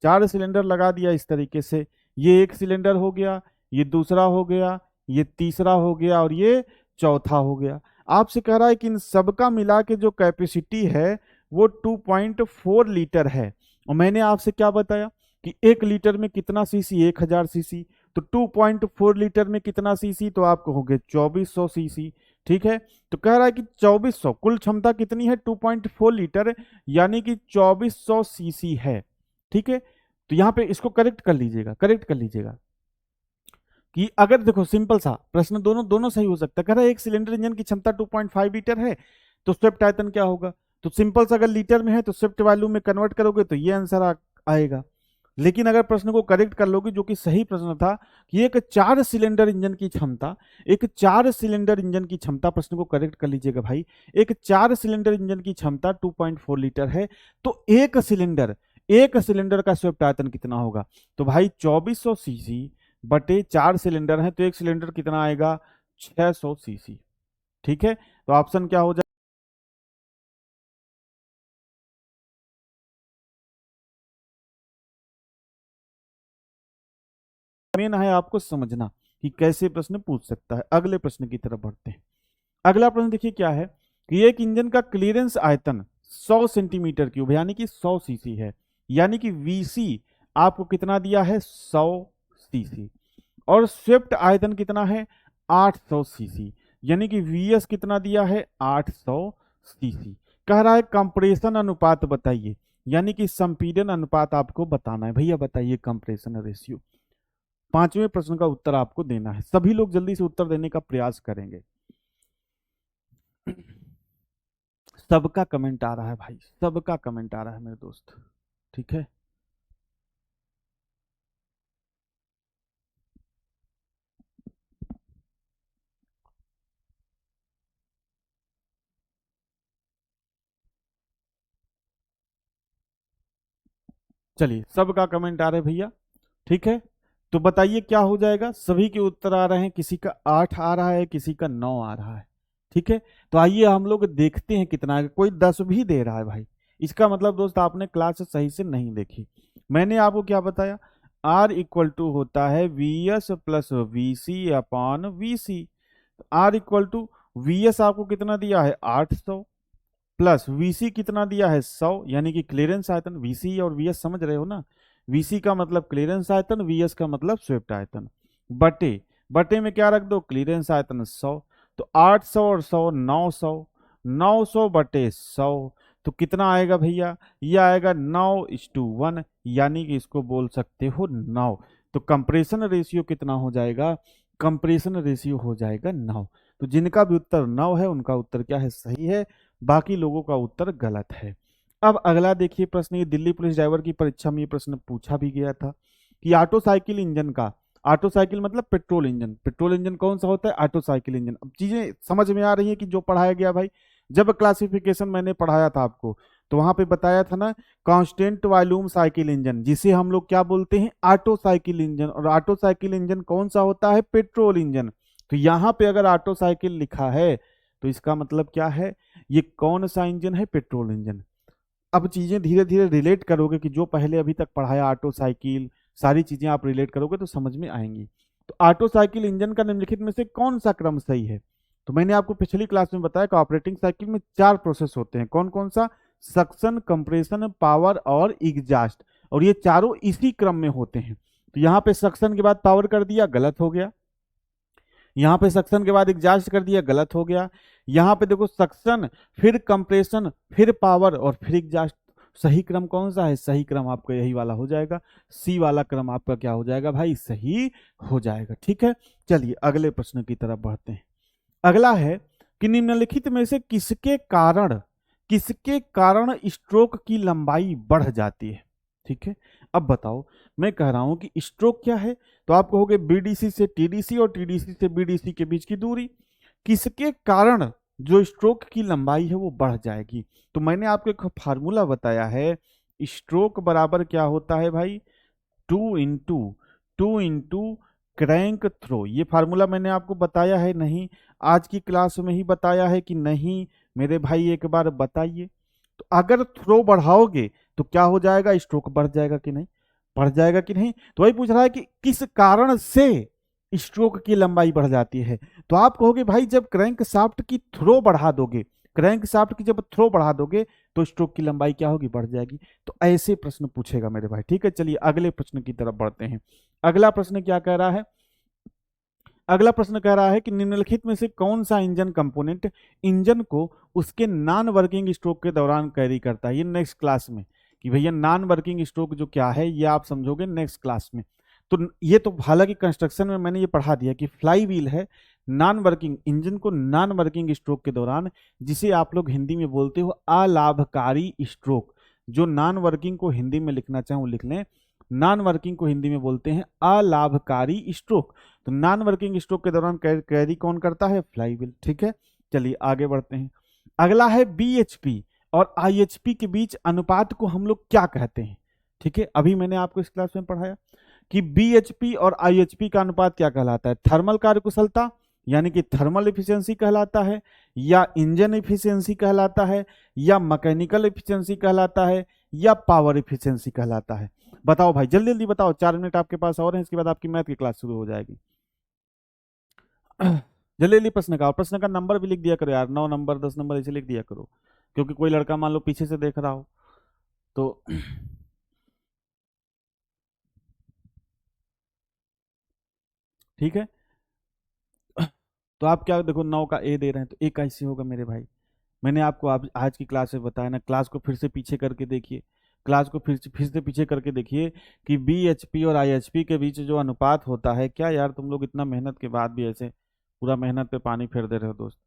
4 सिलेंडर लगा दिया इस तरीके से, ये एक सिलेंडर हो गया, ये दूसरा हो गया, ये तीसरा हो गया और ये चौथा हो गया। आपसे कह रहा है कि इन सबका मिला के जो कैपेसिटी है वो 2.4 लीटर है। और मैंने आपसे क्या बताया कि 1 लीटर में कितना सीसी? 1000 सीसी। तो 2.4 लीटर में कितना सीसी? तो आप कहोगे 2400 सीसी। ठीक है, तो कह रहा है कि 2400, कुल क्षमता कितनी है? 2.4 लीटर, यानी कि 2400 सीसी है। ठीक है, तो यहां पे इसको करेक्ट कर लीजिएगा, करेक्ट कर लीजिएगा कि अगर देखो सिंपल सा प्रश्न, दोनों दोनों सही हो सकता है। कह रहा है एक सिलेंडर इंजन की क्षमता 2.5 लीटर है तो स्वेप्ट आयतन क्या होगा? तो सिंपल सा अगर लीटर में है तो स्वेप्ट वॉल्यूम में कन्वर्ट करोगे तो ये आंसर आएगा। लेकिन अगर प्रश्न को करेक्ट कर लोगे, जो कि सही प्रश्न था कि एक 4 सिलेंडर इंजन की क्षमता, एक 4 सिलेंडर इंजन की क्षमता, प्रश्न को करेक्ट कर लीजिएगा भाई, एक 4 सिलेंडर इंजन की क्षमता 2.4 लीटर है। तो एक सिलेंडर एक सिलेंडर का स्वेप्ट आयतन कितना होगा? तो भाई 2400 सीसी बटे 4 सिलेंडर हैं, तो एक सिलेंडर कितना आएगा? 600 सीसी। ठीक है, तो ऑप्शन क्या हो जाएगा? मेन है आपको समझना कि कैसे प्रश्न पूछ सकता है। अगले प्रश्न की तरफ बढ़ते हैं। अगला प्रश्न देखिए क्या है कि एक इंजन का क्लीयरेंस आयतन 100 सेंटीमीटर क्यूब यानी कि 100 सीसी है, यानी कि वीसी आपको कितना दिया है? 100 सीसी। और स्वेप्ट आयतन कितना है? 800 सीसी, यानी कि वीएस कितना दिया है? 800 सीसी। कह रहा है कंप्रेशन अनुपात बताइए, यानी कि संपीड़न अनुपात आपको बताना है। भैया बताइए कंप्रेशन रेशियो। पांचवें प्रश्न का उत्तर आपको देना है। सभी लोग जल्दी से उत्तर देने का प्रयास करेंगे। सबका कमेंट आ रहा है भाई, सबका कमेंट आ रहा है मेरे दोस्त। ठीक है, चलिए सबका कमेंट आ रहा है भैया। ठीक है, तो बताइए क्या हो जाएगा? सभी के उत्तर आ रहे हैं, किसी का 8 आ रहा है, किसी का 9 आ रहा है। ठीक है, तो आइए हम लोग देखते हैं कितना है। कोई 10 भी दे रहा है भाई, इसका मतलब दोस्त आपने क्लास सही से नहीं देखी। मैंने आपको क्या बताया? आर इक्वल टू होता है V S plus V C upon V C. R equal to V S आपको कितना दिया है? 800 प्लस वीसी कितना दिया है? 100, यानी कि क्लियरेंस आयतन। वीसी और वीएस समझ रहे हो ना? वीसी का मतलब क्लियरेंस आयतन, वीएस का मतलब स्वेप्ट आयतन। बटे बटे में क्या रख दो? क्लियरेंस आयतन 100। तो 800 और 100 900, 900 बटे 100, तो कितना आएगा भैया? ये आएगा 9:1, यानी कि इसको बोल सकते हो 9। तो कंप्रेशन रेशियो कितना हो जाएगा? कंप्रेशन रेशियो हो जाएगा 9। तो जिनका भी उत्तर 9 है उनका उत्तर क्या है? सही है। बाकी लोगों का उत्तर गलत है। अब अगला देखिए प्रश्न, ये दिल्ली पुलिस ड्राइवर की परीक्षा में ये प्रश्न पूछा भी गया था कि ऑटो साइकिल इंजन का, ऑटो साइकिल मतलब पेट्रोल इंजन, पेट्रोल इंजन कौन सा होता है? Auto cycle engine. अब चीजें समझ में आ रही है कि जो पढ़ाया गया भाई? जब क्लासिफिकेशन मैंने पढ़ाया था आपको, तो वहां पे बताया था ना, कांस्टेंट वॉल्यूम साइकिल इंजन, जिसे हम लोग क्या बोलते हैं? Auto cycle engine. और ऑटो साइकिल इंजन कौन सा होता है? Petrol engine. तो यहाँ पे अगर ऑटो साइकिल लिखा है तो इसका मतलब क्या है? ये कौन सा इंजन है? Petrol engine. अब चीजें धीरे धीरे रिलेट करोगे कि जो पहले अभी तक पढ़ाया ऑटो साइकिल, सारी चीजें आप रिलेट करोगे तो समझ में आएंगी। तो ऑटो साइकिल इंजन का निम्नलिखित में से कौन सा क्रम सही है? तो मैंने आपको पिछली क्लास में बताया कि ऑपरेटिंग साइकिल में 4 प्रोसेस होते हैं। कौन कौन सा? सक्शन, कंप्रेशन, पावर और एग्जास्ट। और ये चारों इसी क्रम में होते हैं। तो यहाँ पे सक्शन के बाद पावर कर दिया, गलत हो गया। यहाँ पे सक्शन के बाद एग्जास्ट कर दिया, गलत हो गया। यहाँ पे देखो सक्शन, फिर कंप्रेशन, फिर पावर और फिर एग्जास्ट। सही क्रम कौन सा है? सही क्रम आपका यही वाला हो जाएगा। सी वाला क्रम आपका क्या हो जाएगा भाई? सही हो जाएगा। ठीक है, चलिए अगले प्रश्न की तरफ बढ़ते हैं। अगला है कि निम्नलिखित में से किसके कारण स्ट्रोक की लंबाई बढ़ जाती है? ठीक है, अब बताओ, मैं कह रहा हूं कि स्ट्रोक क्या है, तो आप कहोगे बीडीसी से टीडीसी और टीडीसी से बीडीसी के बीच की दूरी। किसके कारण जो स्ट्रोक की लंबाई है वो बढ़ जाएगी? तो मैंने आपको एक फार्मूला बताया है, स्ट्रोक बराबर क्या होता है भाई? 2 इंटू क्रैंक थ्रो। ये फार्मूला मैंने आपको बताया है नहीं? आज की क्लास में ही बताया है कि नहीं? मेरे भाई एक बार बताइए। तो अगर थ्रो बढ़ाओगे तो क्या हो जाएगा? स्ट्रोक बढ़ जाएगा कि नहीं? बढ़ जाएगा कि नहीं? तो वही पूछ रहा है कि किस कारण से स्ट्रोक की लंबाई बढ़ जाती है। तो आप कहोगे भाई जब क्रैंक शाफ्ट की थ्रो बढ़ा दोगे, क्रैंक शाफ्ट की जब थ्रो बढ़ा दोगे तो स्ट्रोक की लंबाई क्या होगी? बढ़ जाएगी। तो ऐसे प्रश्न पूछेगा मेरे भाई। ठीक है, चलिए अगले प्रश्न की तरफ बढ़ते हैं। अगला प्रश्न क्या कह रहा है? अगला प्रश्न कह रहा है कि निम्नलिखित में से कौन सा इंजन कंपोनेंट इंजन को उसके नॉन वर्किंग स्ट्रोक के दौरान कैरी करता है? ये नेक्स्ट क्लास में, कि भैया नॉन वर्किंग स्ट्रोक जो क्या है ये आप समझोगे नेक्स्ट क्लास में। तो ये तो हालांकि कंस्ट्रक्शन में मैंने ये पढ़ा दिया कि फ्लाई व्हील है नॉन वर्किंग इंजन को नॉन वर्किंग स्ट्रोक के दौरान, जिसे आप लोग हिंदी में बोलते हो अलाभकारी स्ट्रोक। जो नॉन वर्किंग को हिंदी में लिखना चाहे वो लिख लें। नॉन वर्किंग को हिंदी में बोलते हैं अलाभकारी स्ट्रोक। तो नॉन वर्किंग स्ट्रोक के दौरान कैरी कौन करता है? Fly wheel. ठीक है, चलिए आगे बढ़ते हैं। अगला है बीएचपी और आईएचपी के बीच अनुपात को हम लोग क्या कहते हैं? ठीक है, अभी मैंने आपको इस क्लास में पढ़ाया कि बीएचपी और आईएचपी का अनुपात क्या कहलाता है, थर्मल कार्यकुशलता यानी कि थर्मल इफिशियंसी कहलाता है, या इंजन इफिशियंसी कहलाता है, या मैकेनिकल इफिशियंसी कहलाता है, या पावर इफिशियंसी कहलाता है। बताओ भाई, जल्दी जल्दी बताओ, 4 मिनट आपके पास और हैं, इसके बाद आपकी मैथ की क्लास शुरू हो जाएगी। जल्दी जल्दी प्रश्न का नंबर भी लिख दिया करो यार, 9 नंबर 10 नंबर ऐसे लिख दिया करो, क्योंकि कोई लड़का मान लो पीछे से देख रहा हो तो ठीक है। तो आप क्या देखो, 9 का ए दे रहे हैं तो ए कैसे होगा मेरे भाई? मैंने आपको आज की क्लास में बताया ना, क्लास को फिर से पीछे करके देखिए, क्लास को फिर से पीछे करके देखिए कि बीएचपी और आईएचपी के बीच जो अनुपात होता है। क्या यार तुम लोग इतना मेहनत के बाद भी ऐसे पूरा मेहनत पे पानी फेर दे रहे हो दोस्त।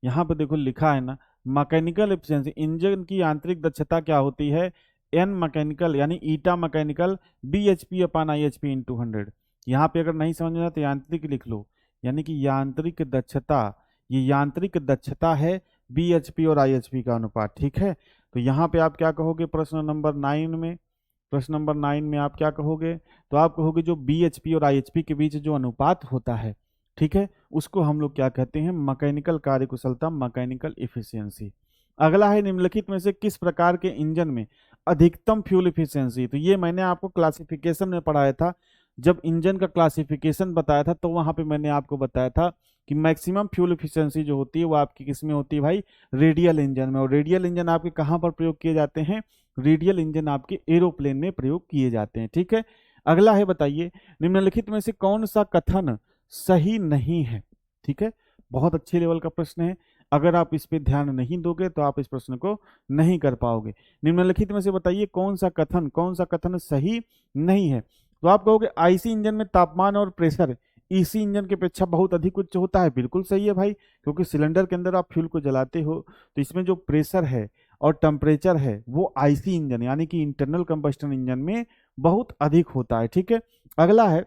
यहाँ पे देखो लिखा है ना, मैकेनिकल एफिशिएंसी, इंजन की आंतरिक दक्षता क्या होती है, एन मैकेनिकल यानी eta mechanical B H P upon I H P into 100। यहाँ पे अगर नहीं समझ में आया तो यांत्रिक लिख लो, यानी कि यांत्रिक दक्षता, ये यांत्रिक दक्षता है बी एच पी और आई एच पी का अनुपात। ठीक है, तो यहाँ पे आप क्या कहोगे प्रश्न नंबर 9 में आप क्या कहोगे, तो आप कहोगे जो बी एच पी और आई एच पी के बीच जो अनुपात होता है, ठीक है, उसको हम लोग क्या कहते हैं, मैकेनिकल कार्यकुशलता, मैकेनिकल इफिशियंसी। अगला है निम्नलिखित में से किस प्रकार के इंजन में अधिकतम फ्यूल इफिशियंसी। तो ये मैंने आपको क्लासिफिकेशन में पढ़ाया था, जब इंजन का क्लासिफिकेशन बताया था तो वहां पे मैंने आपको बताया था कि मैक्सिमम फ्यूल इफिशियंसी जो होती है वो आपकी किस में होती है भाई, रेडियल इंजन में। और रेडियल इंजन आपके कहाँ पर प्रयोग किए जाते हैं, रेडियल इंजन आपके एरोप्लेन में प्रयोग किए जाते हैं। ठीक है, अगला है बताइए निम्नलिखित में से कौन सा कथन सही नहीं है। ठीक है, बहुत अच्छे लेवल का प्रश्न है, अगर आप इस पे ध्यान नहीं दोगे तो आप इस प्रश्न को नहीं कर पाओगे। निम्नलिखित में से बताइए कौन सा कथन सही नहीं है। तो आप कहोगे आईसी इंजन में तापमान और प्रेशर ईसी इंजन की अपेक्षा बहुत अधिक उच्च होता है। बिल्कुल सही है भाई, क्योंकि सिलेंडर के अंदर आप फ्यूल को जलाते हो तो इसमें जो प्रेशर है और टेम्परेचर है वो आईसी इंजन यानी कि इंटरनल कंबस्टन इंजन में बहुत अधिक होता है। ठीक है, अगला है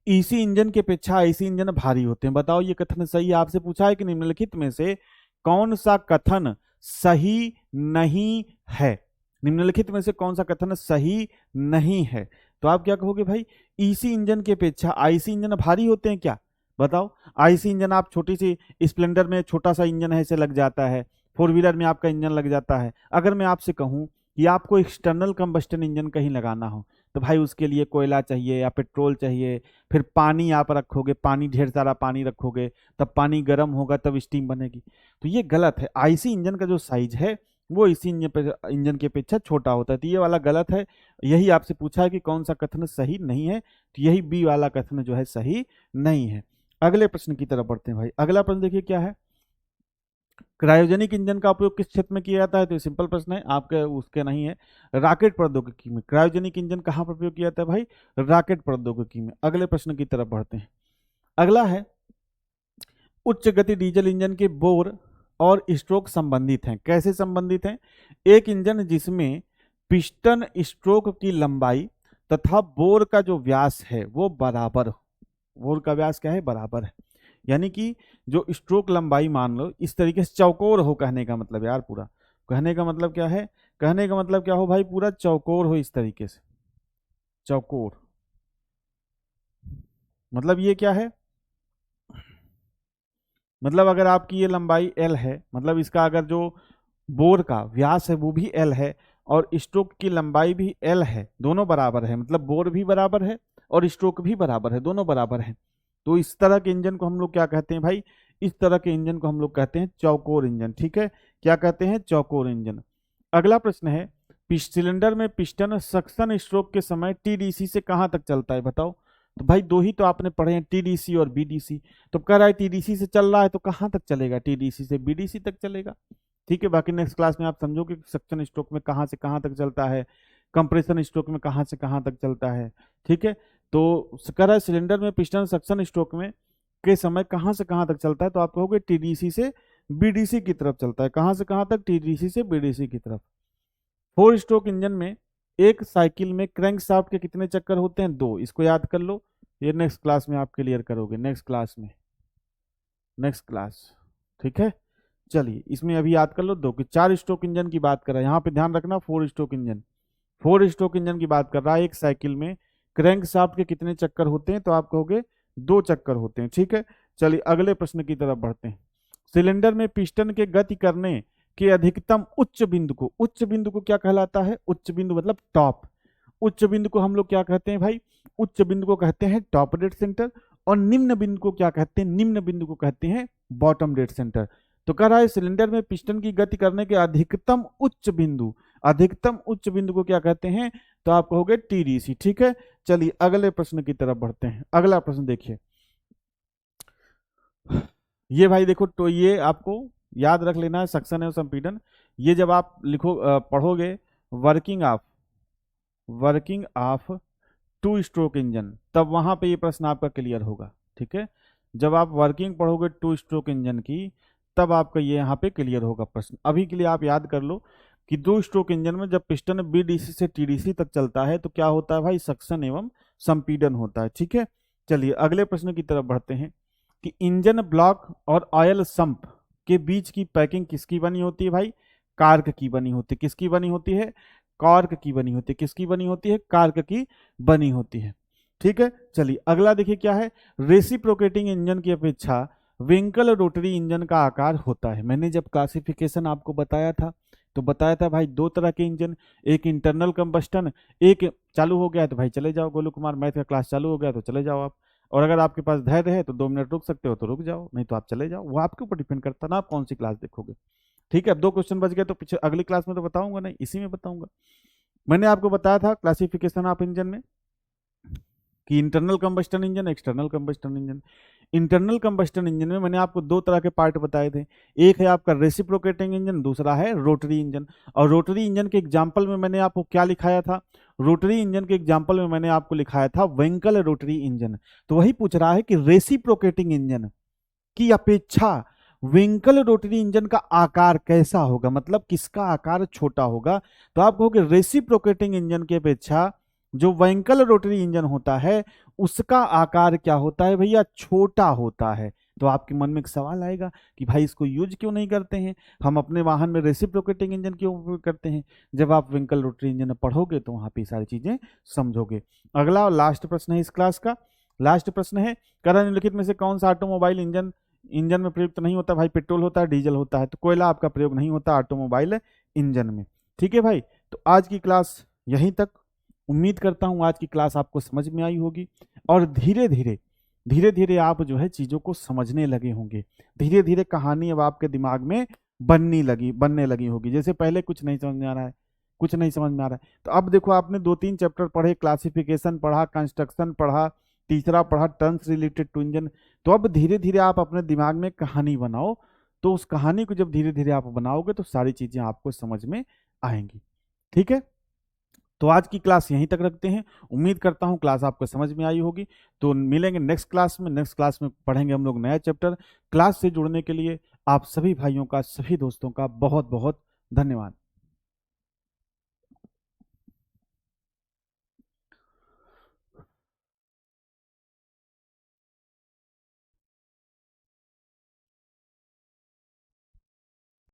ईसी इंजन की अपेक्षा आईसी इंजन भारी होते हैं। बताओ ये कथन सही है? आपसे पूछा है कि निम्नलिखित में से कौन सा कथन सही नहीं है, निम्नलिखित में से कौन सा कथन सही नहीं है। तो आप क्या कहोगे भाई, ईसी इंजन की अपेक्षा आईसी इंजन भारी होते हैं क्या? बताओ, आईसी इंजन आप छोटी सी स्प्लेंडर में छोटा सा इंजन है ऐसे लग जाता है, 4 व्हीलर में आपका इंजन लग जाता है। अगर मैं आपसे कहूं कि आपको एक्सटर्नल कंबस्टन इंजन कहीं लगाना हो तो भाई उसके लिए कोयला चाहिए या पेट्रोल चाहिए, फिर पानी आप रखोगे, पानी ढेर सारा पानी रखोगे, तब पानी गर्म होगा तब स्टीम बनेगी। तो ये गलत है, आईसी इंजन का जो साइज है वो इसी इंजन की अपेक्षा छोटा होता है, तो ये वाला गलत है। यही आपसे पूछा है कि कौन सा कथन सही नहीं है, तो यही बी वाला कथन जो है सही नहीं है। अगले प्रश्न की तरफ बढ़ते हैं भाई। अगला प्रश्न देखिए क्या है, क्रायोजेनिक इंजन का उपयोग किस क्षेत्र में किया जाता है। तो ये सिंपल प्रश्न है, आपके उसके नहीं है। रॉकेट प्रौद्योगिकी में क्रायोजेनिक इंजन कहाँ पर प्रयोग किया जाता है भाई, रॉकेट प्रौद्योगिकी में। अगले प्रश्न की तरफ बढ़ते हैं। अगला है उच्च गति डीजल इंजन के बोर और स्ट्रोक संबंधित हैं। कैसे संबंधित हैं, एक इंजन जिसमें पिस्टन स्ट्रोक की लंबाई तथा बोर का जो व्यास है वो बराबर हो, बोर का व्यास क्या है, बराबर है, यानी कि जो स्ट्रोक लंबाई मान लो इस तरीके से चौकोर हो, कहने का मतलब यार पूरा, कहने का मतलब क्या है, कहने का मतलब क्या हो भाई, पूरा चौकोर हो इस तरीके से, चौकोर मतलब ये क्या है, मतलब अगर आपकी ये लंबाई एल है, मतलब इसका अगर जो बोर का व्यास है वो भी एल है और स्ट्रोक की लंबाई भी एल है, दोनों बराबर है, मतलब बोर भी बराबर है और स्ट्रोक भी बराबर है, दोनों बराबर है। तो इस तरह के इंजन को हम लोग क्या कहते हैं भाई, इस तरह के इंजन को हम लोग कहते हैं चौकोर इंजन। ठीक है, क्या कहते हैं, चौकोर इंजन। अगला प्रश्न है सिलेंडर में पिस्टन सक्शन स्ट्रोक के समय टीडीसी से कहां तक चलता है। बताओ, तो भाई दो ही तो आपने पढ़े हैं, टीडीसी और बीडीसी। तो कह रहा है टीडीसी से चल रहा है तो कहां तक चलेगा, टीडीसी से बीडीसी तक चलेगा। ठीक है, बाकी नेक्स्ट क्लास में आप समझोगे कि सक्शन स्ट्रोक में कहां से कहां तक चलता है, कंप्रेशन स्ट्रोक में कहां से कहां तक चलता है। ठीक है, तो कह रहा है सिलेंडर में पिस्टन सक्शन स्ट्रोक में के समय कहां से कहां तक चलता है, तो आप कहोगे टीडीसी से बीडीसी की तरफ चलता है। कहां से कहां तक, टीडीसी से बीडीसी की तरफ। 4 स्ट्रोक इंजन में एक साइकिल में क्रैंक शाफ्ट के कितने चक्कर होते हैं, 2। इसको याद कर लो, ये नेक्स्ट क्लास में आप क्लियर करोगे, नेक्स्ट क्लास में, नेक्स्ट क्लास। ठीक है, चलिए इसमें अभी याद कर लो 2 कि 4 स्ट्रोक इंजन की बात कर रहा है, यहाँ पे ध्यान रखना 4 स्ट्रोक इंजन, 4 स्ट्रोक इंजन की बात कर रहा है। एक साइकिल में क्रैंक शाफ्ट के कितने चक्कर होते हैं? तो आप कहोगे 2 चक्कर होते हैं। ठीक है, चलिए अगले प्रश्न की तरफ बढ़ते हैं। सिलेंडर में पिस्टन के गति करने के अधिकतम उच्च बिंदु को क्या कहलाता है? उच्च बिंदु मतलब टॉप। उच्च बिंदु को हम लोग क्या कहते हैं भाई? उच्च बिंदु को कहते हैं टॉप डेड सेंटर। और निम्न बिंदु को क्या कहते हैं? निम्न बिंदु को कहते हैं बॉटम डेड सेंटर। तो कह रहा है सिलेंडर में पिस्टन की गति करने के अधिकतम उच्च बिंदु को क्या कहते हैं? तो आप कहोगे टीडीसी। ठीक है, चलिए अगले प्रश्न की तरफ बढ़ते हैं। अगला प्रश्न देखिए, ये भाई देखो, तो ये आपको याद रख लेना है, सक्शन एवं संपीड़न। ये जब आप लिखो पढ़ोगे वर्किंग ऑफ 2 स्ट्रोक इंजन, तब वहां पे ये प्रश्न आपका क्लियर होगा। ठीक है, जब आप वर्किंग पढ़ोगे 2 स्ट्रोक इंजन की, तब आपका ये यहाँ पे क्लियर होगा प्रश्न। अभी के लिए आप याद कर लो कि 2 स्ट्रोक इंजन में जब पिस्टन बीडीसी से टीडीसी तक चलता है तो क्या होता है भाई? सक्शन एवं संपीड़न होता है। ठीक है, चलिए अगले प्रश्न की तरफ बढ़ते हैं कि इंजन ब्लॉक और ऑयल संप के बीच की पैकिंग किसकी बनी होती है भाई? कार्क की बनी होती है। किसकी बनी होती है? कॉर्क की बनी होती है। किसकी बनी होती है? कार्क की बनी होती है। ठीक है, चलिए अगला देखिए क्या है। रेसिप्रोकेटिंग इंजन की अपेक्षा विंकल रोटरी इंजन का आकार होता है। मैंने जब क्लासिफिकेशन आपको बताया था तो बताया था भाई 2 तरह के इंजन, एक इंटरनल कंबस्टन, एक चालू हो गया है तो भाई चले जाओ, गोलू कुमार मैथ का क्लास चालू हो गया तो चले जाओ आप। और अगर आपके पास धैर्य है तो 2 मिनट रुक सकते हो तो रुक जाओ, नहीं तो आप चले जाओ। वो आपके ऊपर डिपेंड करता है ना आप कौन सी क्लास देखोगे। ठीक है, अब 2 क्वेश्चन बच गए तो पीछे अगली क्लास में तो बताऊंगा नहीं, इसी में बताऊंगा। मैंने आपको बताया था क्लासिफिकेशन ऑफ इंजन में कि internal combustion engine, external combustion engine. Internal combustion engine में मैंने आपको 2 तरह के पार्ट बताए थे। एक है आपका रेसिप्रोकेटिंग इंजन, दूसरा है रोटरी इंजन। और रोटरी इंजन के एग्जांपल में मैंने आपको क्या लिखाया था? रोटरी इंजन के एग्जांपल में मैंने आपको लिखाया था वेंकल रोटरी इंजन। तो वही पूछ रहा है कि रेसिप्रोकेटिंग इंजन की अपेक्षा विंकल रोटरी इंजन का आकार कैसा होगा, मतलब किसका आकार छोटा होगा? तो आप कहोगे रेसिप्रोकेटिंग इंजन की अपेक्षा जो विंकल रोटरी इंजन होता है उसका आकार क्या होता है भैया? छोटा होता है। तो आपके मन में एक सवाल आएगा कि भाई इसको यूज क्यों नहीं करते हैं, हम अपने वाहन में रेसिप्रोकेटिंग इंजन क्यों उपयोग करते हैं? जब आप विंकल रोटरी इंजन पढ़ोगे तो वहां पे सारी चीजें समझोगे। अगला और लास्ट प्रश्न है इस क्लास का। लास्ट प्रश्न है, करण निम्नलिखित में से कौन सा ऑटोमोबाइल इंजन में प्रयुक्त नहीं होता? भाई पेट्रोल होता है, डीजल होता है, तो कोयला आपका प्रयोग नहीं होता ऑटोमोबाइल इंजन में। ठीक है भाई, तो आज की क्लास यहीं तक। उम्मीद करता हूं आज की क्लास आपको समझ में आई होगी और धीरे धीरे आप जो है चीजों को समझने लगे होंगे। धीरे धीरे कहानी अब आपके दिमाग में बनने लगी होगी। जैसे पहले कुछ नहीं समझ में आ रहा है, कुछ नहीं समझ में आ रहा है, तो अब देखो आपने 2-3 चैप्टर पढ़े, क्लासिफिकेशन पढ़ा, कंस्ट्रक्शन पढ़ा, तीसरा पढ़ा टर्न्स रिलेटेड टू इंजन। तो अब धीरे धीरे आप अपने दिमाग में कहानी बनाओ। तो उस कहानी को जब धीरे धीरे आप बनाओगे तो सारी चीजें आपको समझ में आएंगी। ठीक है, तो आज की क्लास यहीं तक रखते हैं। उम्मीद करता हूं क्लास आपको समझ में आई होगी। तो मिलेंगे नेक्स्ट क्लास में। नेक्स्ट क्लास में पढ़ेंगे हम लोग नया चैप्टर। क्लास से जुड़ने के लिए आप सभी भाइयों का, सभी दोस्तों का बहुत बहुत धन्यवाद।